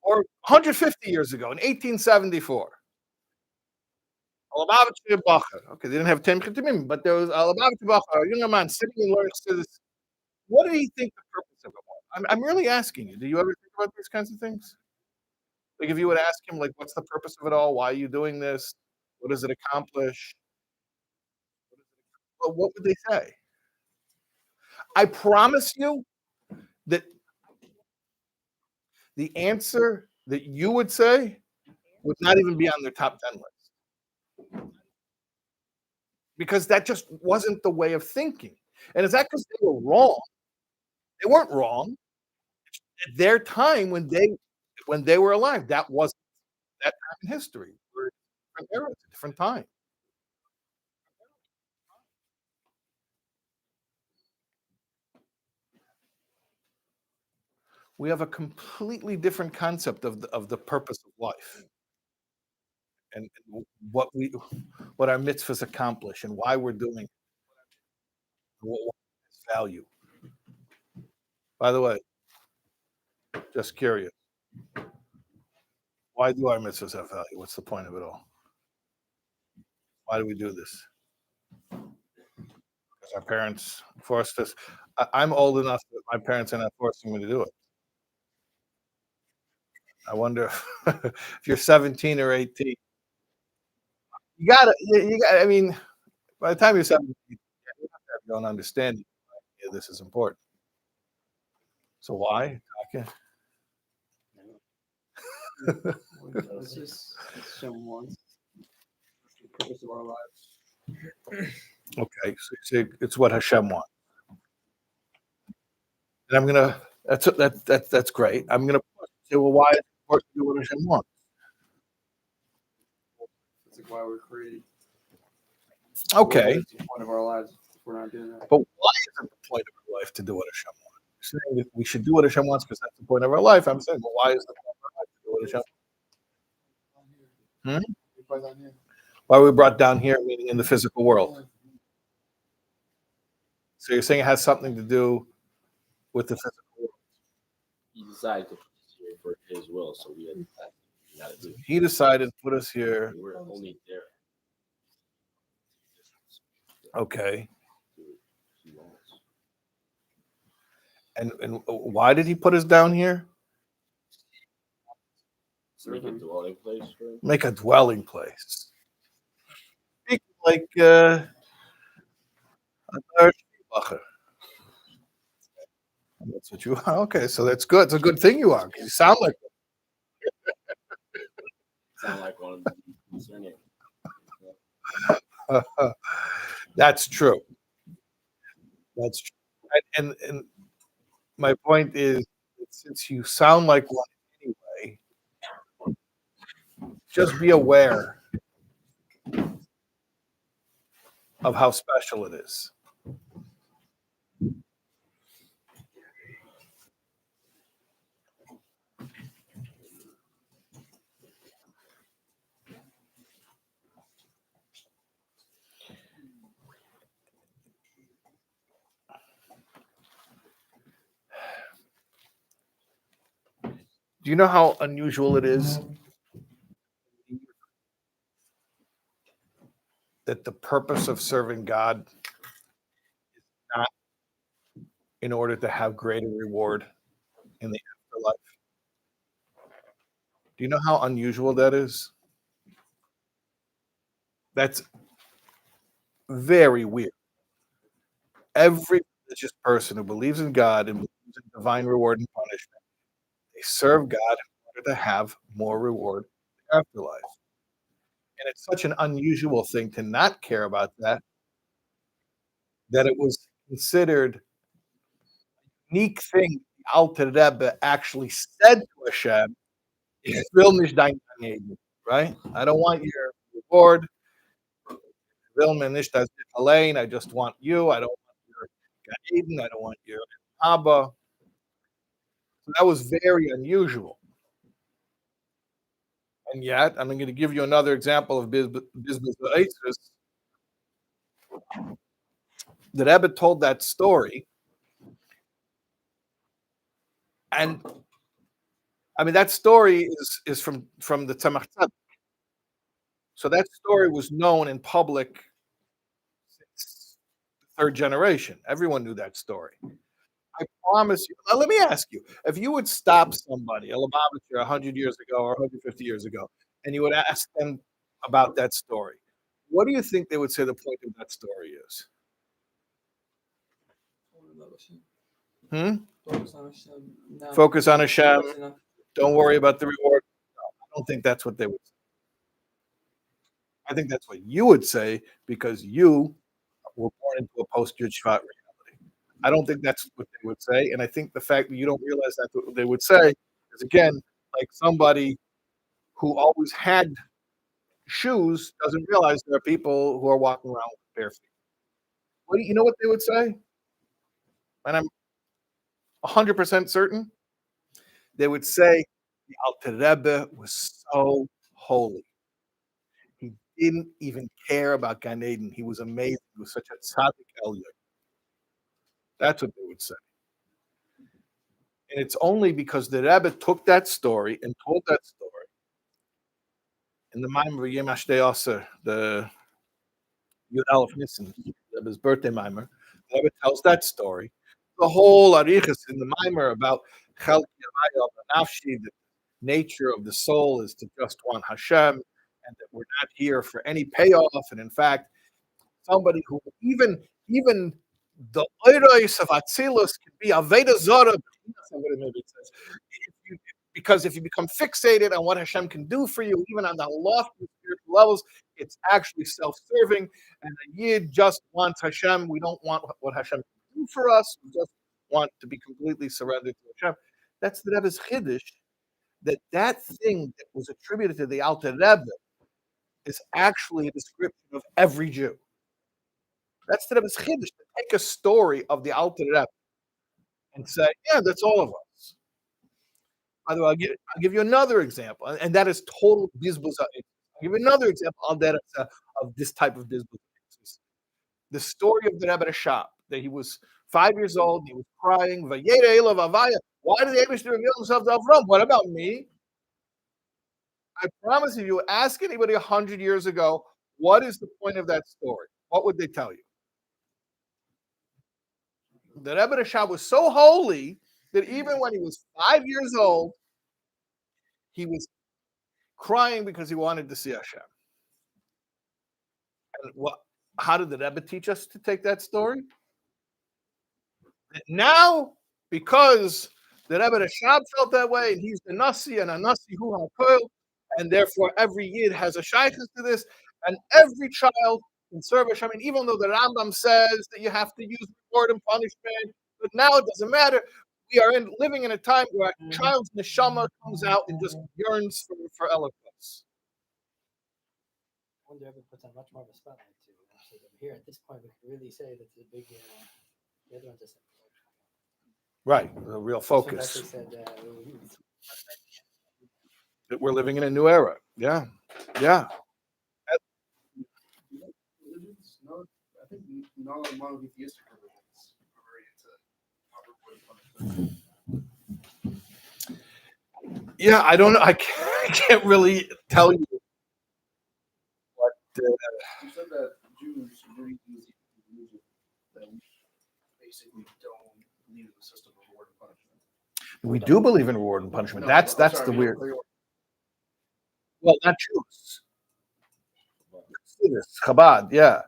Or 150 years ago, in 1874, Alabama Bacher. Okay, they didn't have Tem Chitimim, but there was Alabama Bacher, a young man sitting and learning to this. What did he think the purpose of it was? I'm really asking you. Do you ever think about these kinds of things? Like, if you would ask him, like, what's the purpose of it all? Why are you doing this? What does it accomplish? Well, what would they say? I promise you that the answer that you would say would not even be on their top 10 list because that just wasn't the way of thinking. And is that because they were wrong? They weren't wrong. At their time when they were alive, that wasn't that time in history. We're in a different era, it's a different time. We have a completely different concept of the purpose of life and what our mitzvahs accomplish and why we're doing it, what its value. By the way, just curious, why do our mitzvahs have value? What's the point of it all? Why do we do this? Because our parents forced us. I'm old enough that my parents are not forcing me to do it. I wonder if you're 17 or 18. You gotta. I mean, by the time you're 17, you have to have your own understanding. Yeah, this is important. So why? Okay. Let's just assume once the purpose of our lives. Okay, so it's what Hashem wants, and I'm gonna. That's great. I'm gonna say, well, why is it important to do what Hashem wants? That's like why we're created. Okay, What is the point of our lives? we're not doing that. But why isn't the point of our life to do what Hashem wants? You're saying that we should do what Hashem wants because that's the point of our life. I'm saying, well, why is the point of our life to do what Hashem wants? Why were we brought down here, meaning in the physical world? So you're saying it has something to do with the physical world. He decided to put us here for his will, so we had to do. He decided to put us here. We're only there. Okay. He wants. And why did he put us down here? Make a dwelling place for him. Make a dwelling place. Speak like that's what you are. Okay, so that's good. It's a good thing you are. You sound like Sound like one of the concerning. that's true. That's true. And my point is, since you sound like one anyway, just be aware of how special it is. Do you know how unusual it is that the purpose of serving God is not in order to have greater reward in the afterlife? Do you know how unusual that is? That's very weird. Every religious person who believes in God and believes in divine reward and punishment, they serve God in order to have more reward in the afterlife. And it's such an unusual thing to not care about that it was considered a unique thing the Alter Rebbe actually said to Hashem, "Ich will nicht dein Gan Eden," right? I don't want your reward. Will mir nicht das allein. I just want you. I don't want your Gan Eden. I don't want your Abba. So that was very unusual. And yet, I'm going to give you another example of Bizbuz Eitzes. The Rebbe told that story, and I mean that story is from the Tzemach Tzedek. So that story was known in public since the third generation. Everyone knew that story. I promise you. Now, let me ask you: if you would stop somebody, a Lubavitcher, 100 years ago or 150 years ago, and you would ask them about that story, what do you think they would say the point of that story is? Focus on Hashem. Don't worry about the reward. No, I don't think that's what they would say. I think that's what you would say because you were born into a post-Yud Shvat reality. I don't think that's what they would say. And I think the fact that you don't realize that's what they would say is, again, like somebody who always had shoes doesn't realize there are people who are walking around with bare feet. You know what they would say? And I'm 100% certain. They would say the Alter Rebbe was so holy. He didn't even care about Gan Eden. He was amazing. He was such a tzaddik elyon. That's what they would say. And it's only because the Rebbe took that story and told that story in the Maimer Yom Hashtei Aser, the Yud Aleph Nissen, Rebbe's birthday Maimer. The Rebbe tells that story. The whole arichas in the Maimer about Chelki Avaya Nafshi, the nature of the soul is to just want Hashem, and that we're not here for any payoff. And in fact, somebody who even the oiros of Atzilus can be Aveda Zora, because if you become fixated on what Hashem can do for you, even on the lofty spiritual levels, it's actually self-serving. And the Yid just wants Hashem. We don't want what Hashem can do for us. We just want to be completely surrendered to Hashem. That's the Rebbe's Chiddush, that thing that was attributed to the Alter Rebbe is actually a description of every Jew. That's the Rebbe's chiddush, to take a story of the Alter Rebbe and say, yeah, that's all of us. By the way, I'll give you another example, and that is total bizbuz. I'll give you another example of that of this type of bizbuz. The story of the Rebbe Shap, that he was 5 years old, he was crying. "Vayere elav avaya." Why did the Abishter reveal himself to Avram? What about me? I promise you, ask anybody 100 years ago, what is the point of that story? What would they tell you? The Rebbe Shap was so holy that even when he was 5 years old, he was crying because he wanted to see Hashem. And how did the Rebbe teach us to take that story? Now, because the Rebbe Shab felt that way, and he's the Nasi and a Nasi who HaKol, and therefore every Yid has a shaykhus to this, and every child can serve Hashem. I mean, even though the Rambam says that you have to use reward and punishment, but now it doesn't matter. We are living in a time where a child's neshama comes out and just yearns for eloquence. I wonder if it puts on much more of a spotlight too. So that here at this point, we can really say that the big, the other one just Right, a real focus. said, That we're living in a new era. Yeah, yeah. Religions, no, I think non-monotheistic religions are very into punishment. Yeah, I don't know. I can't really tell you what. You said that Jews really use religion that we basically don't believe in the system of reward and punishment. We do believe in reward and punishment. No, That's I'm the sorry, weird. we- Well, not Jews. It's Chabad, yeah,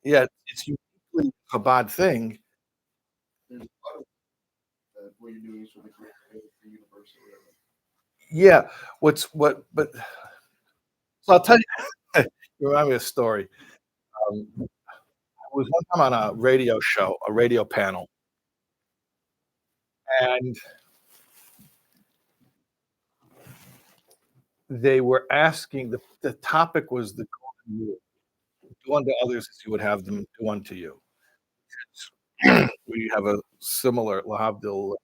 yeah. It's uniquely Chabad thing. There's a lot of that what you're doing is for the universe or whatever. Yeah. But so I'll tell you. You remind me of a story. I was one time on a radio show, a radio panel, and they were asking. The topic was the golden rule: do unto others as you would have them do unto you. We have a similar lahavdil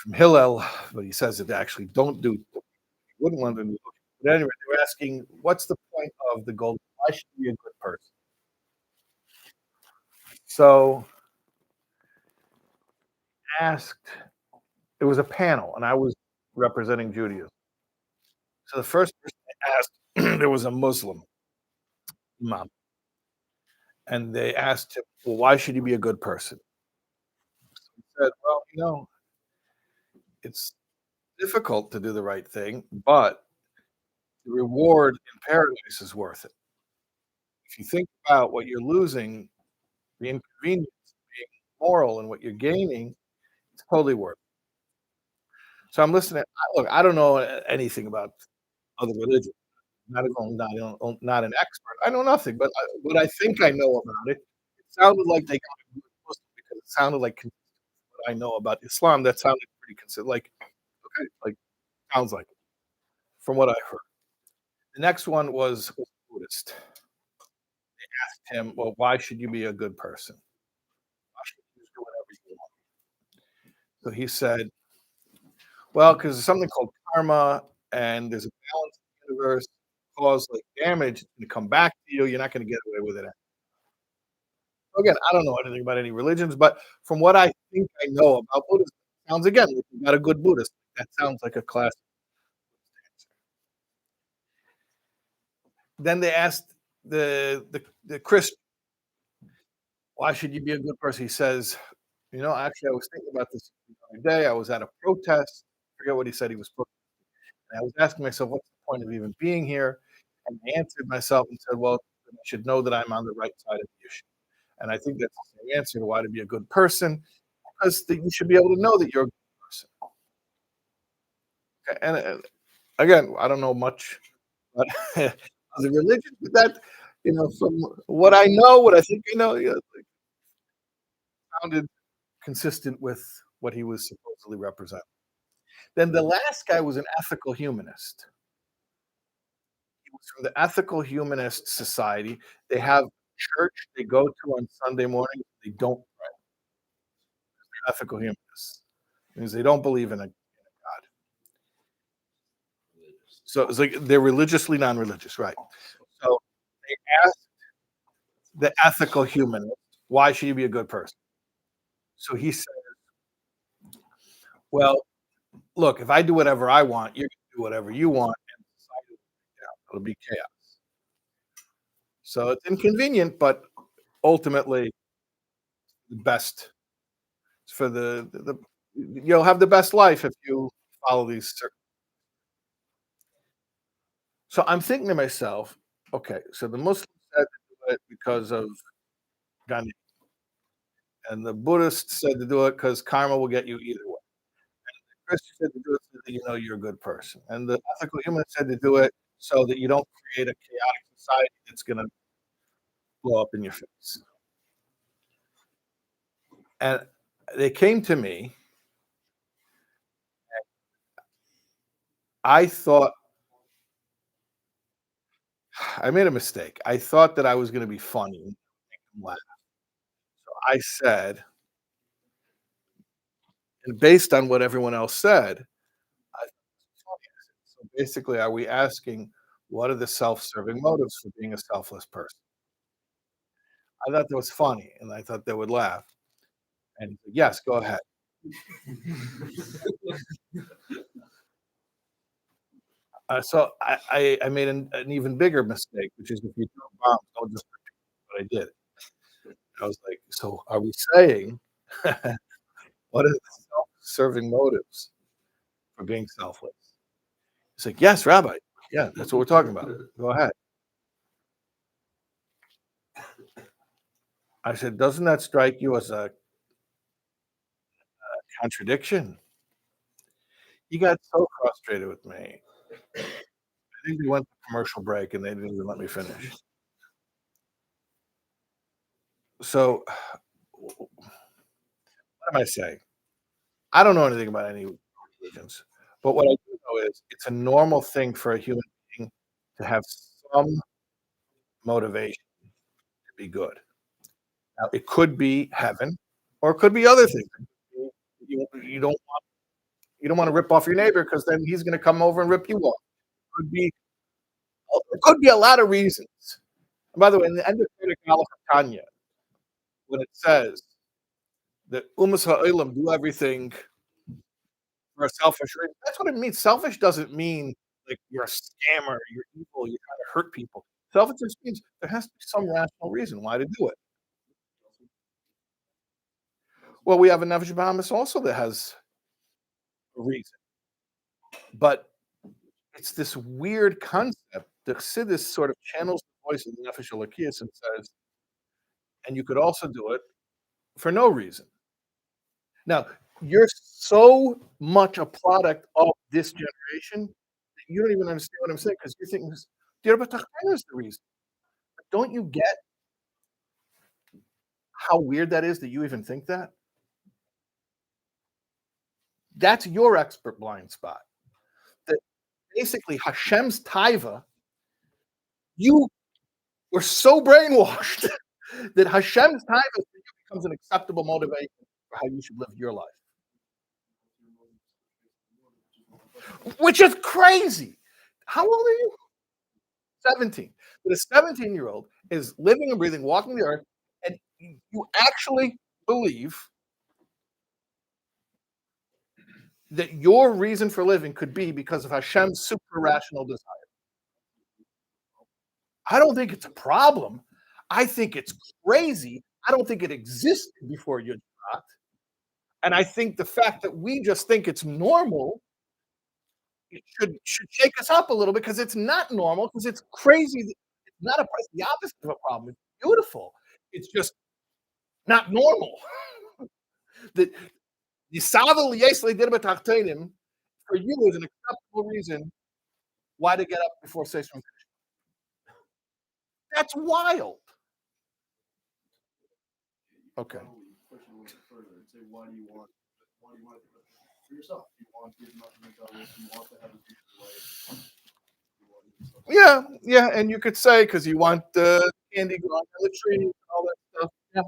from Hillel, but he says that they actually don't do. Wouldn't want them to do. But anyway, they were asking, what's the point of the golden? Why should you be a good person? So asked. It was a panel, and I was representing Judaism. So the first person I asked, there was a Muslim imam, and they asked him, "Well, why should you be a good person?" He said, "Well, it's difficult to do the right thing, but the reward in paradise is worth it. If you think about what you're losing, the inconvenience of being moral, and what you're gaining, it's totally worth it." So I'm listening. Look, I don't know anything about other religions. Not an expert. I know nothing, but what I think I know about it, it sounded like they got a good Muslim because it sounded like consistent with what I know about Islam. That sounded pretty consistent. Like, okay, like sounds like it, from what I heard. The next one was Buddhist. They asked him, "Well, why should you be a good person? Why should you do whatever you want?" So he said, "Well, because there's something called karma, and there's a balance in the universe. Cause like damage to come back to you. You're not going to get away with it." Again, I don't know anything about any religions, but from what I think I know about Buddhism, sounds again like you got a good Buddhist. That sounds like a classic answer. Then they asked the Christian, "Why should you be a good person?" He says, "Actually, I was thinking about this the other day. I was at a protest. I forget what he said he was protesting. And I was asking myself, what's the point of even being here?" And I answered myself and said, "Well, I should know that I'm on the right side of the issue." And I think that's the same answer to why to be a good person, because you should be able to know that you're a good person. Okay, and again, I don't know much about the religion, but that, from what I know, what I think I know, it sounded consistent with what he was supposedly representing. Then the last guy was an ethical humanist. was from the Ethical Humanist Society. They have church they go to on Sunday morning. They don't pray. They're ethical humanists. It means they don't believe in a God. So it's like they're religiously non-religious, right? So they asked the ethical humanist, why should you be a good person? So he said, well, look, if I do whatever I want, you're going to do whatever you want, and society will break down. It'll be chaos. So it's inconvenient, but ultimately the best for the you'll have the best life if you follow these certain. So I'm thinking to myself, okay, so the Muslims said to do it because of Gandhi, and the Buddhists said to do it because karma will get you either way. Christians said to do it so that you know you're a good person, and the ethical humanist said to do it so that you don't create a chaotic society that's going to blow up in your face. And they came to me. I thought I made a mistake. I thought that I was going to be funny, and make them laugh. So I said, and based on what everyone else said, I thought this was funny. I said, so basically, are we asking what are the self-serving motives for being a selfless person? I thought that was funny, and I thought they would laugh. And he said, yes, go ahead. So I made an even bigger mistake, which is if you throw bombs, don't just repeat what I did. I was like, so are we saying what are the self-serving motives for being selfless? He's like, yes, Rabbi. Yeah, that's what we're talking about. Go ahead. I said, doesn't that strike you as a contradiction? He got so frustrated with me. I think we went to commercial break and they didn't even let me finish. So, what am I saying? I don't know anything about any religions, but what I do know is it's a normal thing for a human being to have some motivation to be good. Now, it could be heaven, or it could be other things. You don't want to rip off your neighbor because then he's going to come over and rip you off. Could be it could be a lot of reasons. And by the way, in the end of Tanya, when it says that Umas Ha'olam do everything for a selfish reason, that's what it means. Selfish doesn't mean like you're a scammer, you're evil, you're trying to hurt people. Selfish just means there has to be some rational reason why to do it. Well, we have a Nefesh Bahamas also that has a reason, but it's this weird concept. The Chassidus sort of channels the voice of the Nefesh Elokiyos and says, and you could also do it for no reason. Now, you're so much a product of this generation that you don't even understand what I'm saying because you're thinking, Dir B'Tachtonos is the reason. But don't you get how weird that is that you even think that? That's your expert blind spot. That basically Hashem's taiva, you were so brainwashed that Hashem's taiva for you becomes an acceptable motivation for how you should live your life. Which is crazy. How old are you? 17. But a 17-year-old is living and breathing, walking the earth, and you actually believe that your reason for living could be because of Hashem's super rational desire. I don't think it's a problem. I think it's crazy. I don't think it existed before Yud Shvat. And I think the fact that we just think it's normal it should shake us up a little bit because it's not normal, because it's crazy. It's not it's the opposite of a problem. It's beautiful. It's just not normal. The Yisavel Yesle did for you is an acceptable reason why to get up before Session. That's wild. Okay. Push it a little bit further and say, why do you want it for yourself? You want to give nothing to God, you want to have a beautiful life. You want to Yeah, and you could say because you want the candy growing on the tree and all that stuff. Yeah.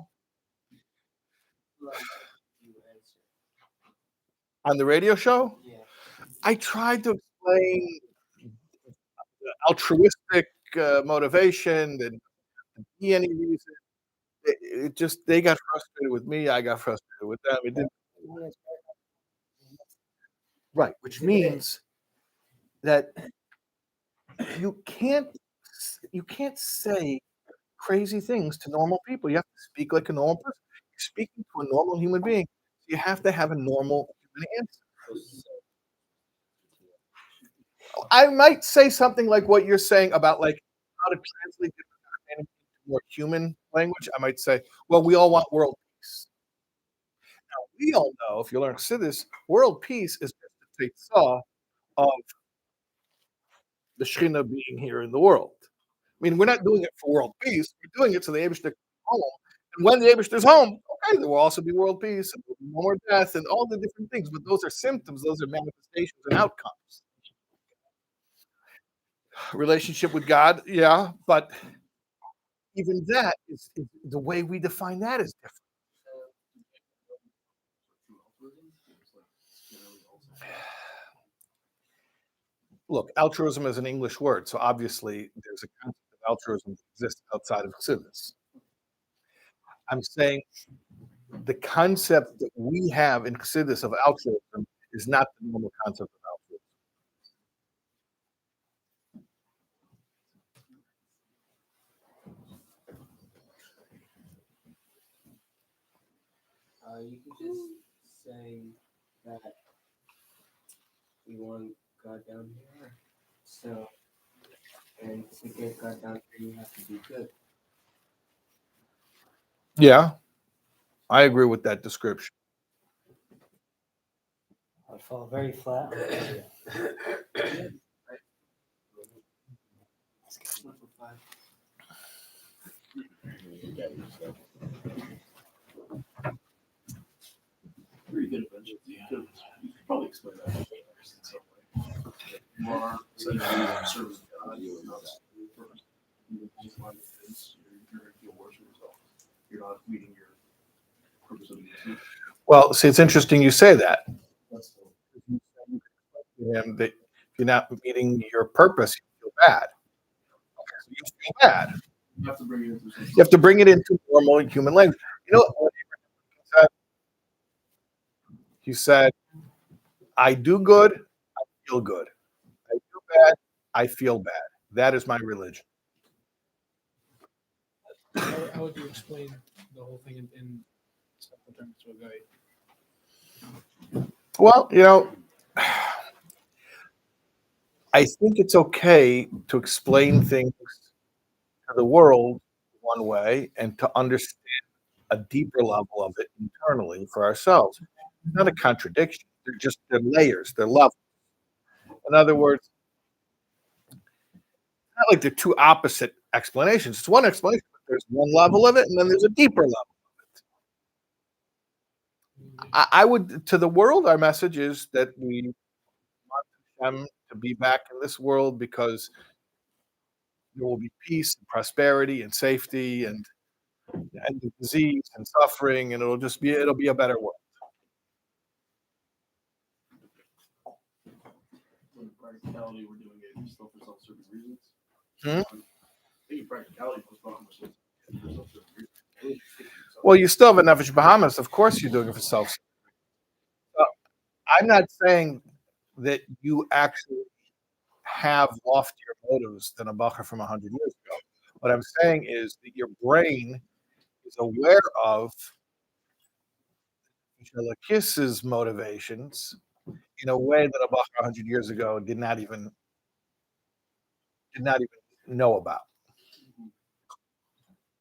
On the radio show, Yeah. I tried to explain altruistic motivation and be any reason. It just they got frustrated with me. I got frustrated with them. It didn't right, which means that you can't say crazy things to normal people. You have to speak like a normal person. You're speaking to a normal human being. You have to have a normal human answer. I might say something like what you're saying about like how to translate different kind of into more human language. I might say, well, we all want world peace. Now, we all know, if you learn Chassidus, world peace is just a teitzah of the Shekhinah being here in the world. I mean, we're not doing it for world peace. We're doing it so the Eibush comes home. And when the Eibush is home, okay, there will also be world peace and no more death and all the different things. But those are symptoms. Those are manifestations and outcomes. Relationship with God, yeah, but even that is the way we define that is different. Look, altruism is an English word, so obviously there's a concept of altruism that exists outside of Chassidus. I'm saying the concept that we have in Chassidus of altruism is not the normal concept of altruism. You could just say that we want God down here. So, and to get God down here, you have to be good. Yeah, I agree with that description. I'd fall very flat. On the idea. Pretty good eventually. You could probably explain that in some way. You are serving God. You're not purpose. You're going to feel worse for yourself. You're not meeting your purpose of existence. Well, see, it's interesting you say that. That's And that if you're not meeting your purpose, you feel bad. Okay, so you feel bad. you have to bring it into something. You have to bring it into normal human language. You know what Abraham said? He said, I do good, I feel good. I do bad, I feel bad. That is my religion. How would you explain the whole thing in simple terms to a guy? Well, I think it's okay to explain things to the world one way and to understand a deeper level of it internally for ourselves. It's not a contradiction. They're layers, they're levels. In other words, it's not like they're two opposite explanations. It's one explanation, but there's one level of it, and then there's a deeper level of it. I would, to the world, our message is that we want them to be back in this world because there will be peace and prosperity and safety and disease and suffering, and it'll be a better world. In practicality, we're doing it still for self-serving reasons. Hmm? I think in practicality, most problems are for self-serving reasons. Well, you still have a Nefesh Bahamas. Of course, you're doing it for self. I'm not saying that you actually have loftier motives than a bacher from 100 years ago. What I'm saying is that your brain is aware of Shalakis's motivations in a way that a bacher 100 years ago did not even know about.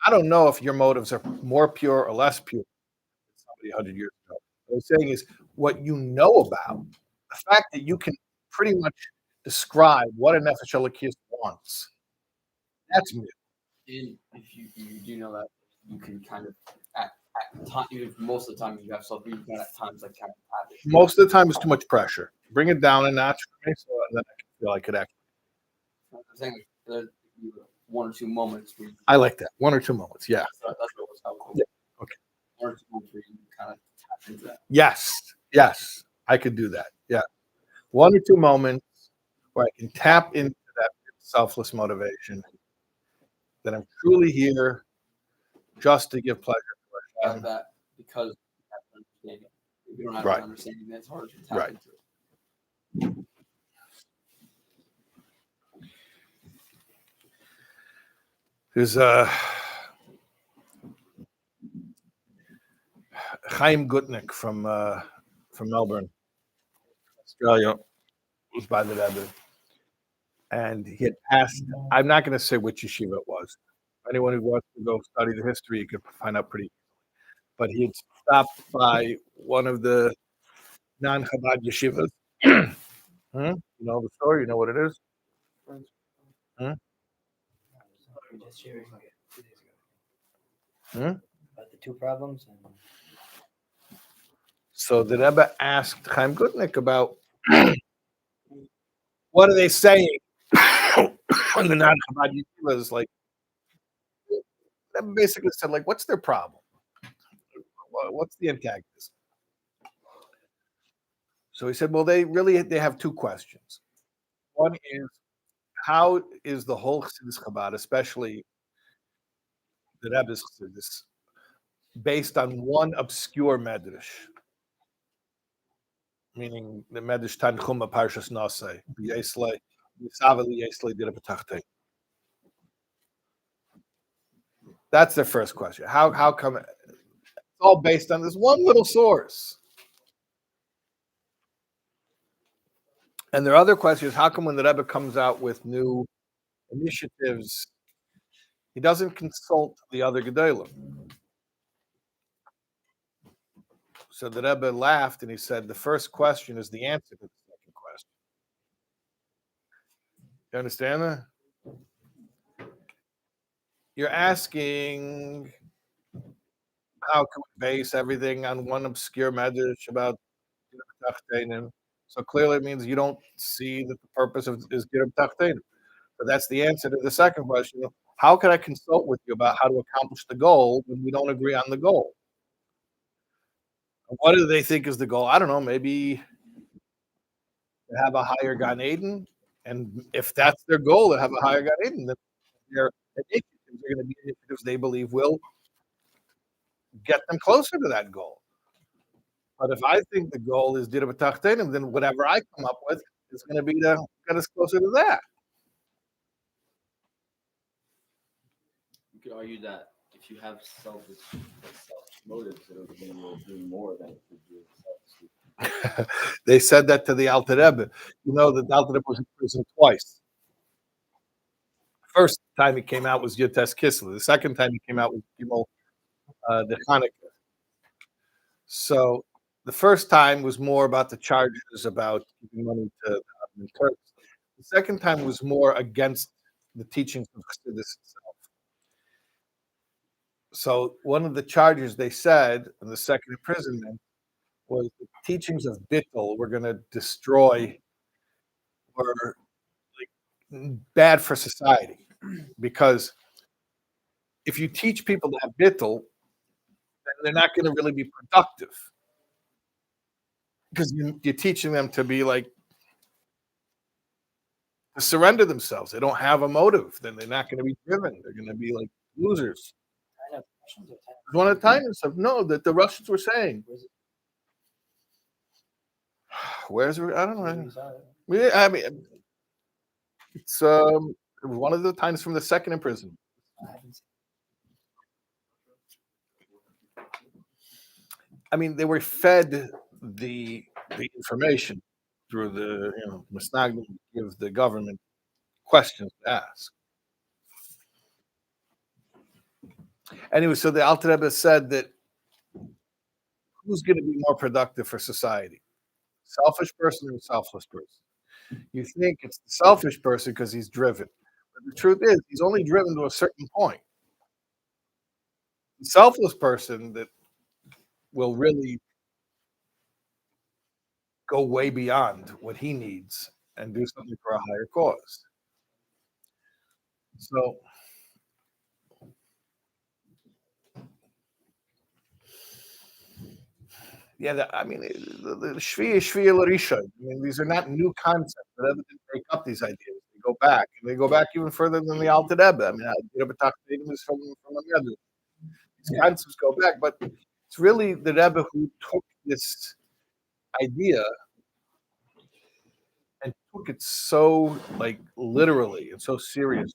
I don't know if your motives are more pure or less pure than somebody 100 years ago. What I'm saying is what you know about, the fact that you can pretty much describe what a Nefesh Elokis wants. That's new. And if you do know that, you can kind of at time, even most of the time you have self you can at times like kind of have it. Most of the time, it's too much pressure. Bring it down a notch for me, so that I can feel I could actually. I'm saying like, there'd be one or two moments where you, I like that. 1 or 2 moments. Yeah. that's what was helpful. Yeah, okay. One or two moments where you kind of tap into that. Yes. Yes. I could do that. Yeah. 1 or 2 moments where I can tap into that selfless motivation that I'm truly here just to give pleasure to Have Hashem. that because you have an understanding. If you don't have Right. an understanding, then it's hard to tap Right. into it. There's Chaim Gutnick from Melbourne, Australia, was by the Rebbe, and he had asked. I'm not going to say which yeshiva it was. Anyone who wants to go study the history, you could find out pretty. But he had stopped by one of the non-Chabad yeshivas. You know the story. You know what it is. We just shared 2 days ago. Hmm? About the 2 problems and So the Rebbe asked Chaim Gutnick about what are they saying on the non-Chabad yeshivas. Like, the Rebbe basically said, like, what's their problem? What's the antagonism? So he said, well, they have 2 questions. One is, how is the whole Chassidus Chabad, especially the Rebbe's Chassidus, based on one obscure medrash, meaning the medrash Tanchuma Parshas Nosei, Yesle, Yisaveli Yesle Dira B'Tachtei. That's their first question. How come it's all based on this one little source? And their other question is, how come when the Rebbe comes out with new initiatives, he doesn't consult the other Gedolim? So the Rebbe laughed and he said, the first question is the answer to the second question. You understand that? You're asking, how can we base everything on one obscure medrash about Tachtenim? So clearly it means you don't see that the purpose of is Giram Tachtenim. But that's the answer to the second question. How can I consult with you about how to accomplish the goal when we don't agree on the goal? What do they think is the goal? I don't know. Maybe to have a higher Gan Eden. And if that's their goal, to have a higher Gan Eden, then their initiatives are going to be initiatives they believe will get them closer to that goal. But if I think the goal is Dira B'Tachtenim, then whatever I come up with is going to be to get us closer to that. You could argue that if you have selfish motives, it'll be doing more than if you're doing selfishly. They said that to the Alter Rebbe. You know that the Alter Rebbe was in prison twice. First time he came out was Yotes Kislev. The second time he came out was the Hanukkah. So the first time was more about the charges about giving money to the Turks. The second time was more against the teachings of Chassidus itself. So one of the charges they said in the second imprisonment was the teachings of Bittul were going to destroy, were like bad for society, because if you teach people to have Bittul, then they're not going to really be productive, because you're teaching them to be like to surrender themselves. They don't have a motive, then they're not going to be driven. They're going to be like losers. China, Russians or China? One of the times of no, that the Russians were saying, where's I don't know. I mean, it's one of the times from the second imprisonment. I mean, they were fed the information through the Misnagdim gives the government questions to ask. Anyway, so the Alter Rebbe said that who's going to be more productive for society? Selfish person or selfless person? You think it's the selfish person because he's driven. But the truth is, he's only driven to a certain point. The selfless person that will really go way beyond what he needs and do something for a higher cause. So yeah, I mean, the Shviya Larisha. I mean, these are not new concepts. The Rebbe didn't make up these ideas. They go back, and they go back even further than the Alter Rebbe. I mean, the Rebbe Tachtonim is from the Rebbe. These concepts go back, but it's really the Rebbe who took this idea and took it so like literally and so serious.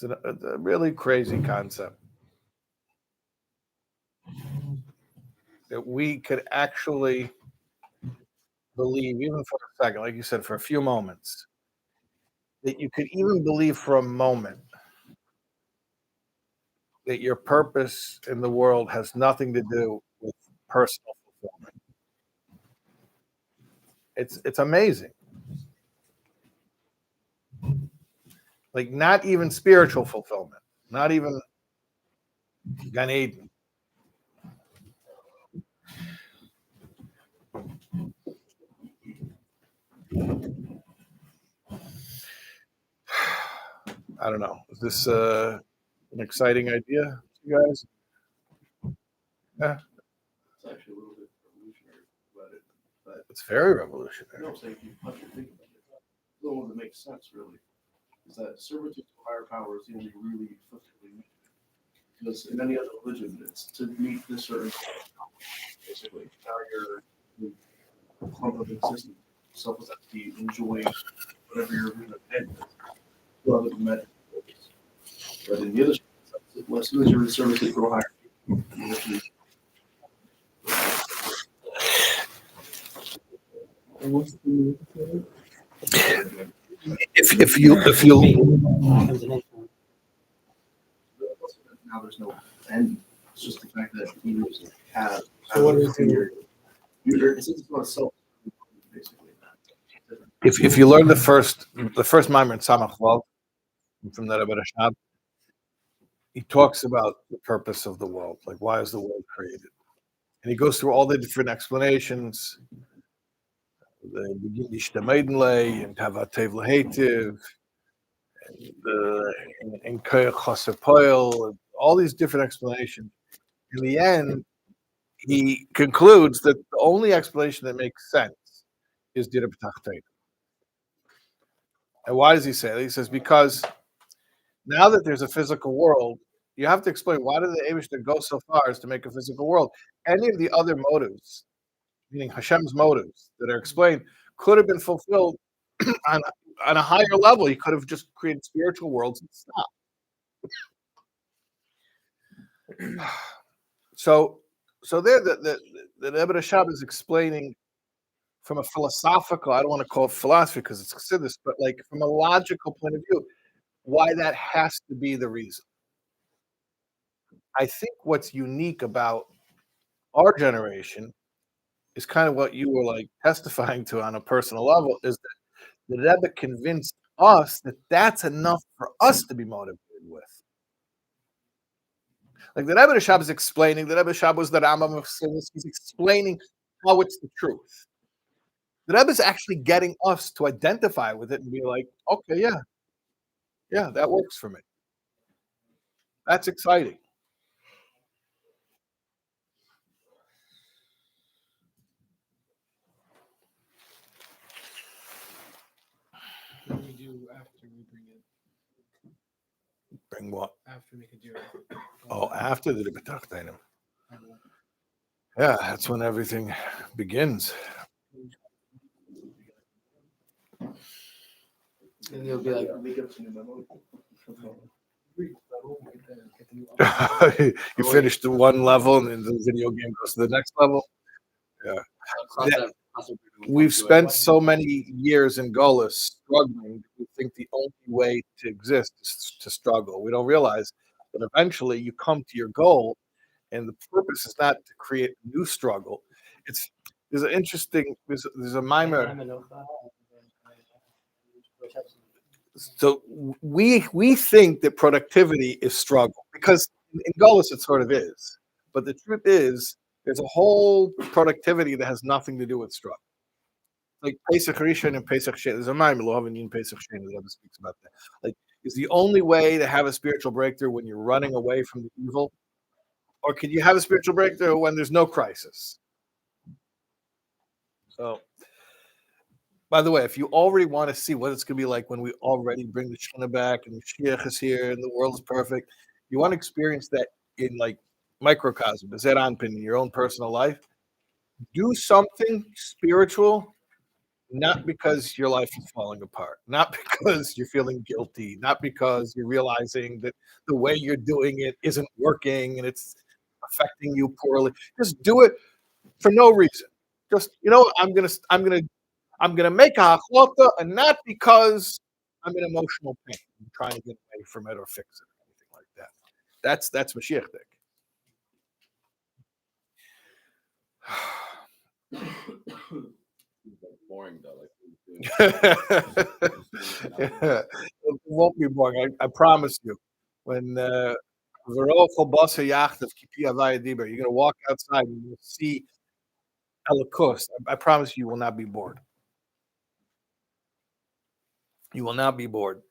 It's a really crazy concept that we could actually believe, even for a second, like you said, for a few moments, that you could even believe for a moment that your purpose in the world has nothing to do with personal fulfillment. It's amazing. Like not even spiritual fulfillment, not even Gan Eden. I don't know. Is this an exciting idea, you guys? Yeah, It's actually a little bit revolutionary about it. But it's very I revolutionary. don't think you much think about it. The one that makes sense really is that servitude to a higher power is the only really fulfilling mission. Because in any other religion, it's to meet this certain goal, basically. Now you're the clump of existence, self-esteem, enjoying whatever you're doing at rather than met. But in the other as soon as you're in service to grow higher, you actually If you Becomes an influence. now there's no end. It's just the fact that you have So what do we do? it's not self basically. if you learn the first Maimer in Samach Vav from the Rebbe Rashab, he talks about the purpose of the world, like why is the world created, and he goes through all the different explanations. The begin Ishtameidenlei and Tavatev Lehetiv, and Koyach Chasepoil, all these different explanations. In the end, he concludes that the only explanation that makes sense is Dira B'Tachtein. And why does he say that? He says, because now that there's a physical world, you have to explain why did the Eibishter go so far as to make a physical world? Any of the other motives, meaning Hashem's motives that are explained, could have been fulfilled on, on a higher level. He could have just created spiritual worlds and stopped. So there, the Rebbe Rashab is explaining from a philosophical, I don't want to call it philosophy because it's chassidus, but like from a logical point of view, why that has to be the reason. I think what's unique about our generation is kind of what you were like testifying to on a personal level, is that the Rebbe convinced us that that's enough for us to be motivated with. Like the Rebbe Rashab is explaining, the Rebbe Rashab was the Rambam of Chassidus, he's explaining how it's the truth. The Rebbe is actually getting us to identify with it and be like, okay, yeah, that works for me. That's exciting. What do we do after we bring it? Bring what? After we can do it. Oh, after the B'Tachtenim. Yeah, that's when everything begins. And you'll be like, Make up some new memo. You finish the one level and then the video game goes to the next level. We've spent so many years in Golas struggling. We think the only way to exist is to struggle. We don't realize that eventually you come to your goal, and the purpose is not to create a new struggle. There's an interesting. There's a mimer. So we think that productivity is struggle because in Golis it sort of is, but the truth is there's a whole productivity that has nothing to do with struggle. Like Pesach Rishon and Pesach Sheni. There's a Maimon Haven Yeshiva Pesach Sheni that speaks about that. Like, is the only way to have a spiritual breakthrough when you're running away from the evil, or can you have a spiritual breakthrough when there's no crisis? So, by the way, if you already want to see what it's going to be like when we already bring the Shana back and Mashiach is here and the world is perfect, you want to experience that in like microcosm, is that Anpin in your own personal life? Do something spiritual. Not because your life is falling apart, not because you're feeling guilty, not because you're realizing that the way you're doing it isn't working and it's affecting you poorly. Just do it for no reason. Just I'm gonna make a hachlota, and not because I'm in emotional pain. I'm trying to get away from it or fix it or anything like that. That's Mashiach. Boring though. It won't be boring. I promise you. When you're going to walk outside and you'll see Elikos. I promise you will not be bored. You will not be bored.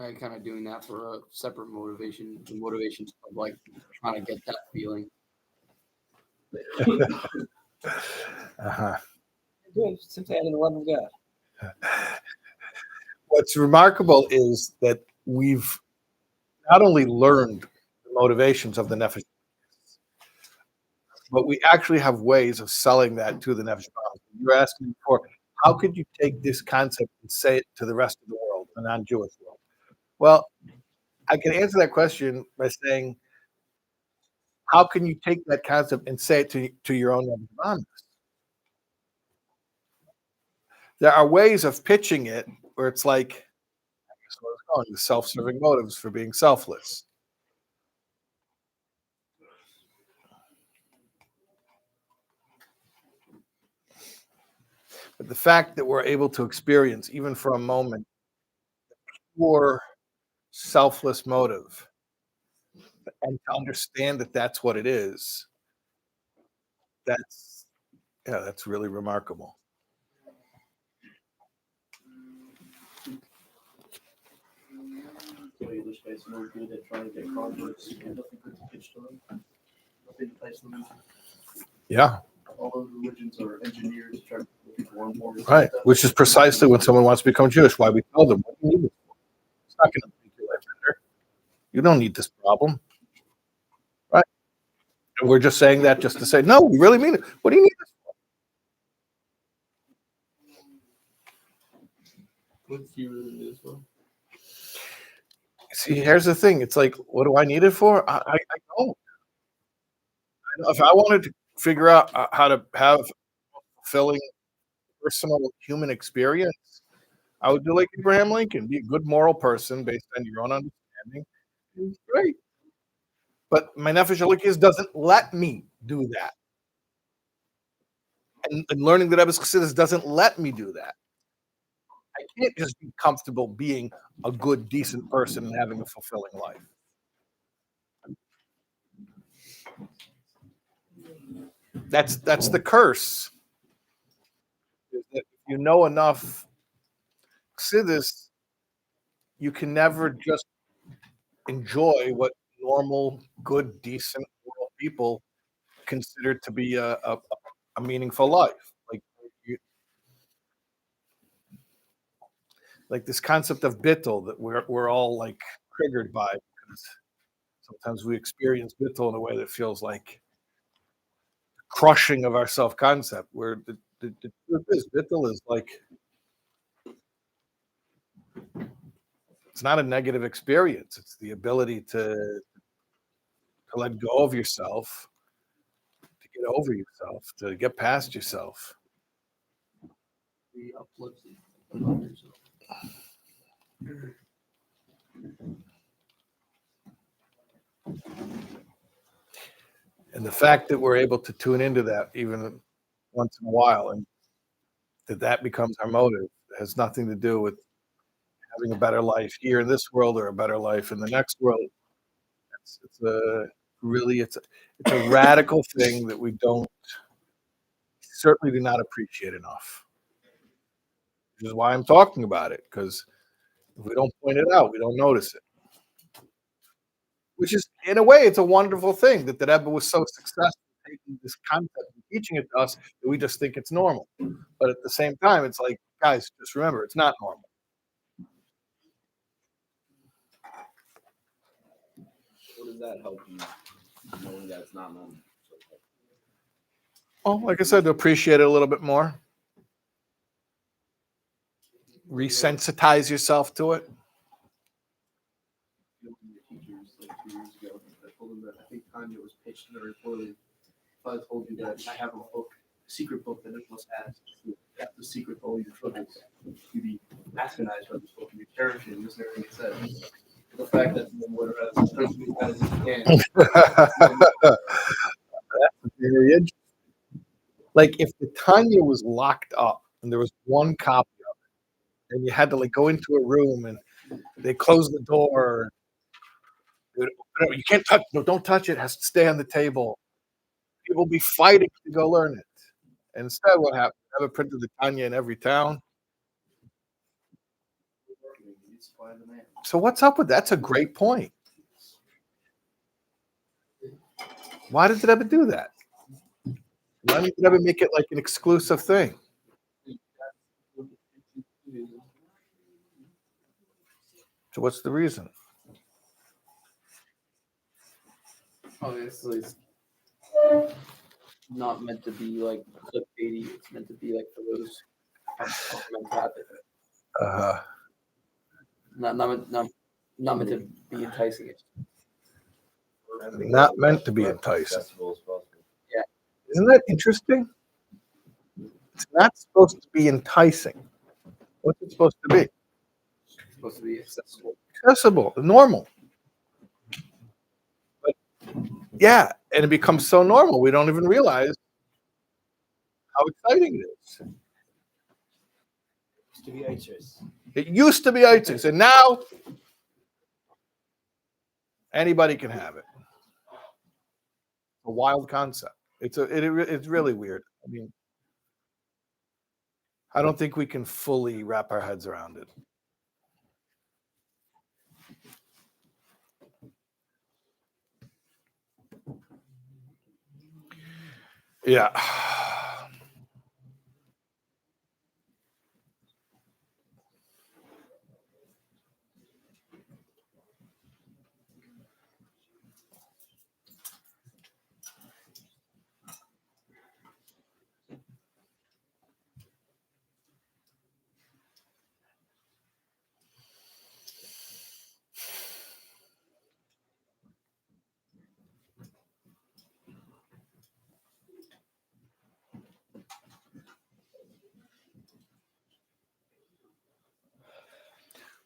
I kind of doing that for a separate motivation. The motivations of like trying to get that feeling. Uh-huh. Doing simply out of the love of God. What's remarkable is that we've not only learned the motivations of the Nefesh, but we actually have ways of selling that to the Nefesh. You're asking for how could you take this concept and say it to the rest of the world, the non-Jewish world? Well, I can answer that question by saying, how can you take that concept and say it to your own Nefesh? There are ways of pitching it where it's like, I guess what it's calling the self-serving motives for being selfless. But the fact that we're able to experience, even for a moment, pure selfless motive, and to understand that that's what it is, that's really remarkable. So English guys no good at trying to get converts and nothing good to pitch to them. Nothing nice to them. Yeah, All those religions are engineered to try to make people more and more. right. Which is precisely when someone wants to become Jewish, why we tell them, what do you need this for? It's not going to make your life better. You don't need this problem. Right. And we're just saying that just to say, no, we really mean it. What do you need this for? What's he really do this for? See, here's the thing. It's like, what do I need it for? I don't. If I wanted to figure out how to have a fulfilling personal human experience, I would do like Abraham Lincoln, be a good moral person based on your own understanding. It's great. But my Nefesh Elikis doesn't let me do that. And learning the Rebbe's Chassidus doesn't let me do that. I can't just be comfortable being a good, decent person and having a fulfilling life. That's the curse. Is that if you know enough Chassidus, you can never just enjoy what normal, good, decent, moral people consider to be a meaningful life. Like this concept of bittul that we're all like triggered by, because sometimes we experience bittul in a way that feels like crushing of our self-concept. Where the truth is, bittul is like, it's not a negative experience. It's the ability to let go of yourself, to get over yourself, to get past yourself. Be uplifted about yourself. And the fact that we're able to tune into that even once in a while, and that becomes our motive, has nothing to do with having a better life here in this world or a better life in the next world. It's a really it's a radical thing that we certainly do not appreciate enough. Which is why I'm talking about it, because if we don't point it out, we don't notice it. Which is, in a way, it's a wonderful thing that the Rebbe was so successful taking this concept and teaching it to us that we just think it's normal. But at the same time, it's like, guys, just remember, it's not normal. What does that help you knowing that it's not normal? Well, like I said, to appreciate it a little bit more. Resensitize yourself to it. Your teachers like 2 years ago. I told them that I think Kanye was pitched very poorly. If I told you that I have a book, a secret book that no one else has, that's the secret to all your troubles. You'd be masculinized by this book and be cherished and listen to everything it says. The fact that no one has as many as you can. That's very interesting. Like if the Tanya was locked up and there was one copy of it, and you had to like go into a room and they close the door. You can't touch. No, don't touch it. It has to stay on the table. People will be fighting to go learn it. And instead, what happened? Have a printed the Tanya in every town. So what's up with that? That's a great point. Why did the Rebbe do that? Why did the Rebbe make it like an exclusive thing? So what's the reason? Obviously, it's not meant to be like clickbaity. It's meant to be like for those meant to have it. Not meant to be enticing. Not meant to be enticing. Yeah. Isn't that interesting? It's not supposed to be enticing. What's it supposed to be? It's supposed to be accessible. Accessible, normal. But yeah, and it becomes so normal we don't even realize how exciting it is. To be righteous. It used to be iTunes, and now anybody can have it. A wild concept. It's really weird. I mean, I don't think we can fully wrap our heads around it. Yeah.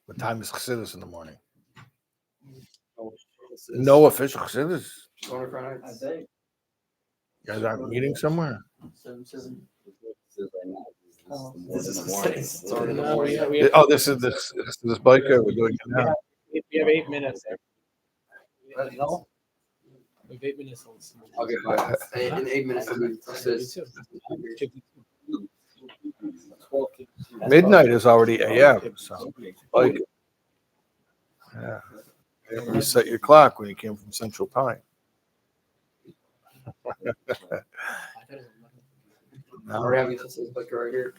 What time is Chassidus in the morning? No official Chassidus. You guys aren't meeting somewhere? 7. Oh, Oh, this is this biker. We're doing it now. We have 8 minutes. No? We have 8 minutes. Okay, fine. In 8 minutes, I mean, this. Midnight is already AM. So, like, yeah. You set your clock when you came from Central Time. We're having this book right here.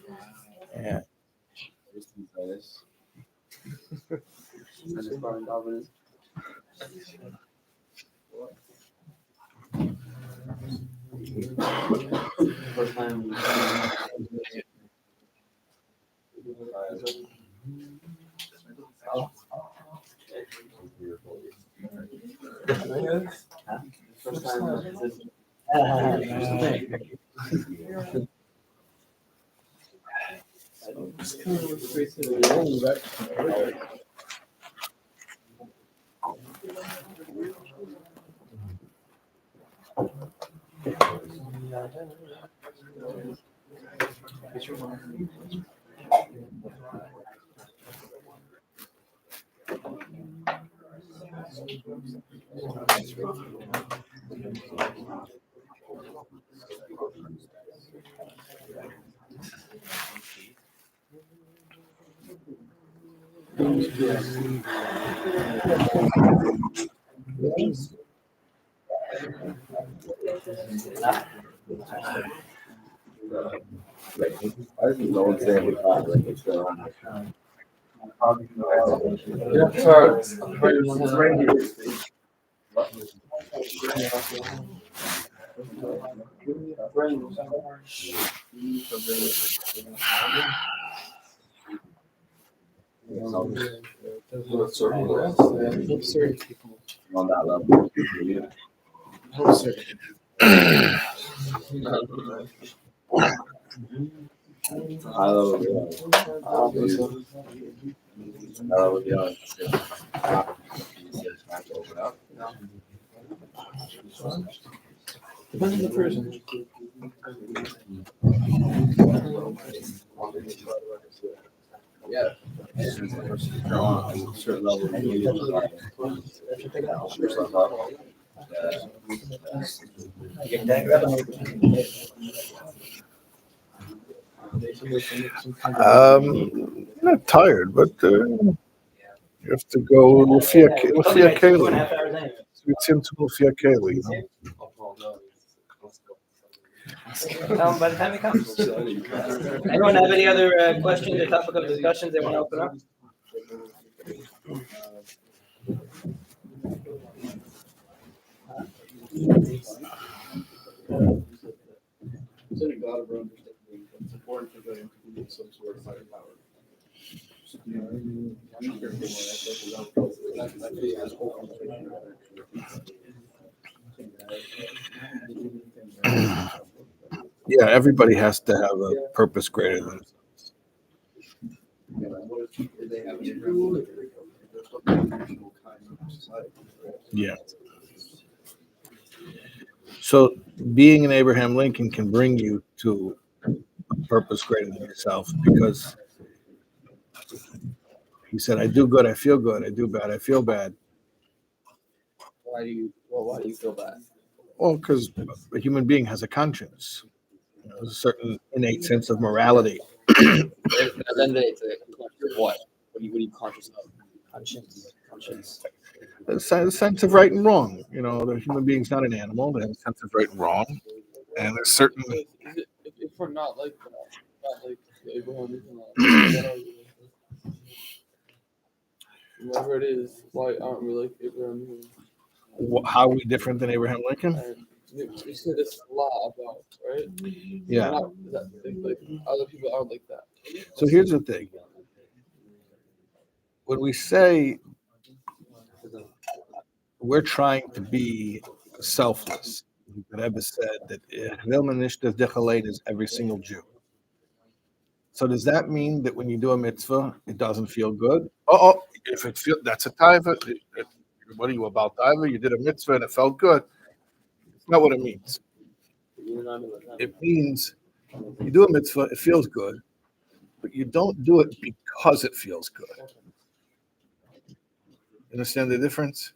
Yeah. And it's probably dominant. First time. First time. Why is no one saying we thought like it's still on? Certain people. On that level. High level beyond. High level beyond. Open up. Depends on the person. Yeah. A certain level. Not tired, but you have to go Lafia Kaylee. It's him to Lafia Kaylee, you know. By the time it comes. Anyone have any other questions or topic of discussions they want to open up? Consider God of our understanding, it's important for them to need some sort of higher power. Yeah, everybody has to have a purpose greater than themselves. Yeah. So being an Abraham Lincoln can bring you to a purpose greater than yourself, because he said, I do good, I feel good. I do bad, I feel bad. Why do you feel bad? Well, because a human being has a conscience. There's a certain innate sense of morality. But at the end of the day, it's a conscious of what? What are you conscious of? Conscience. A sense of right and wrong. The human being's not an animal. They have a sense of right and wrong. And there's certain. If we're not like that, not like Abraham Lincoln, whatever it is, why aren't we like Abraham Lincoln? How are we different than Abraham Lincoln? You said this a lot about, right? Yeah. Like other people aren't like that. So here's the thing. When we say we're trying to be selfless, the Rebbe said that is every single Jew. So does that mean that when you do a mitzvah, it doesn't feel good? If it feels, that's a taiva. What are you about taiva? You did a mitzvah and it felt good. It's not what it means. It means you do a mitzvah, it feels good, but you don't do it because it feels good. Understand the difference?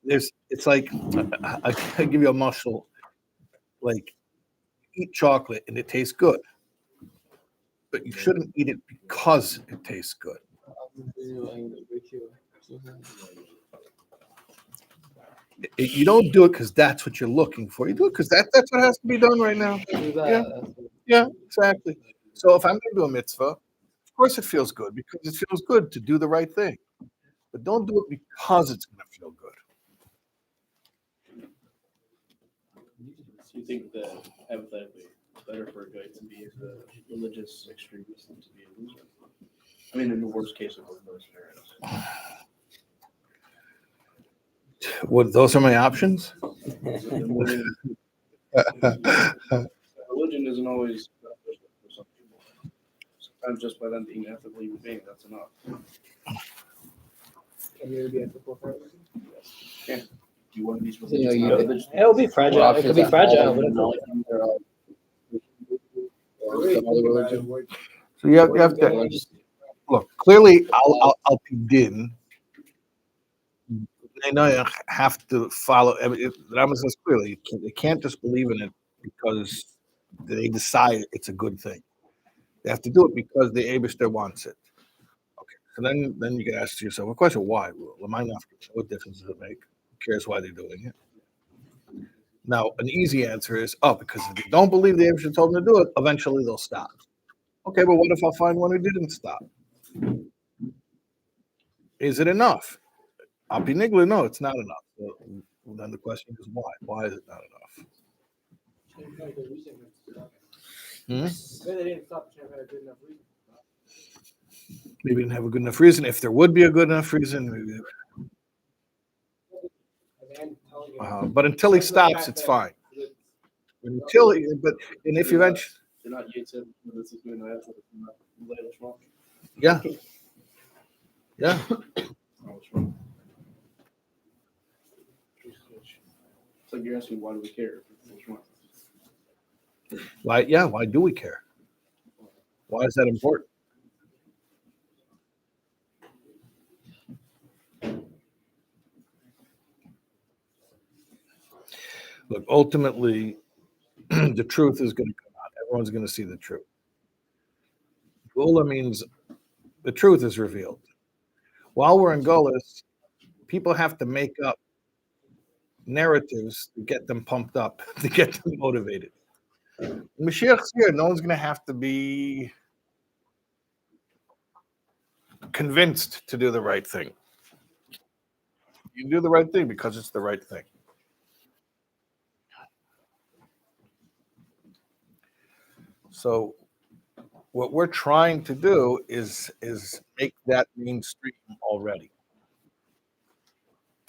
It's like, I give you a muscle, like eat chocolate and it tastes good, but you shouldn't eat it because it tastes good. You don't do it because that's what you're looking for. You do it because that's what has to be done right now. Yeah, exactly. So if I'm going to do a mitzvah, of course it feels good because it feels good to do the right thing. But don't do it because it's going to feel good. So you think that hypothetically it's better for a guy to be the religious extremist than to be a loser? I mean, in the worst case of both those scenarios. Well, those are my options. Religion isn't always beneficial for some people. Sometimes just by them being ethical human beings, that's enough. Can you be ethical for it? Yeah. do one of these You know, you- religious It'll be fragile. It could be fragile, but So you have to look clearly. Al Pidin, they know you have to follow. I mean, the Rambam says clearly they can't just believe in it because they decide it's a good thing. They have to do it because the Abishter wants it. Okay, so then you can ask yourself a question: Why? Well, what difference does it make? Who cares why they're doing it? Now, an easy answer is, because if they don't believe the Abishter told them to do it, eventually they'll stop. Okay, but what if I find one who didn't stop? Is it enough? Al Pi Nigla, no, it's not enough. So then the question is why? Why is it not enough? They didn't stop. They had a good enough reason. Maybe didn't have a good enough reason. If there would be a good enough reason, maybe. But until he stops, it's fine. And if eventually, They're not Yitzhak, this is going to happen. yeah, yeah. It's like you're asking, why do we care? Why? Yeah. Why do we care? Why is that important? Look, ultimately, the truth is going to come out. Everyone's going to see the truth. Gula means the truth is revealed. While we're in Golas, people have to make up narratives to get them pumped up, to get them motivated. When Mashiach's here, no one's going to have to be convinced to do the right thing. You do the right thing because it's the right thing. So what we're trying to do is make that mainstream already.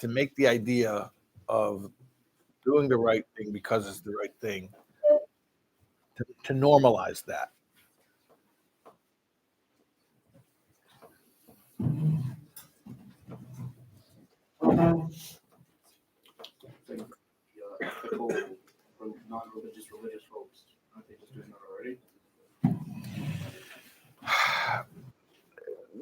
To make the idea of doing the right thing because it's the right thing, to normalize that. From religious folks, aren't they just doing that already?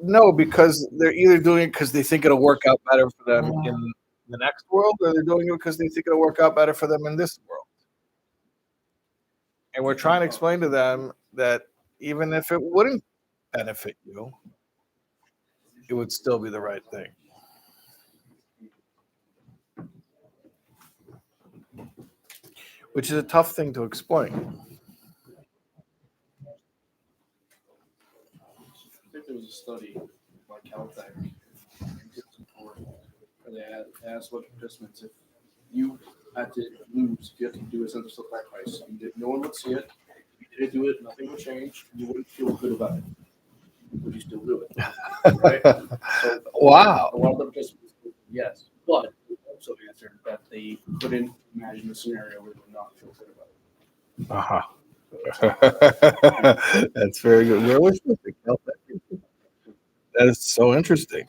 No, because they're either doing it because they think it'll work out better for them in the next world, or they're doing it because they think it'll work out better for them in this world. And we're trying to explain to them that even if it wouldn't benefit you, it would still be the right thing. Which is a tough thing to explain. I think there was a study by Caltech where they asked what participants if you had to lose, if you had to do a sense of sacrifice, no one would see it. If you didn't do it, nothing would change. You wouldn't feel good about it. Would you still do it? Right? So, Wow. a lot of the participants said yes, but they also answered that they couldn't imagine a scenario where they would not feel good about it. That's very good. Where was this? That is so interesting.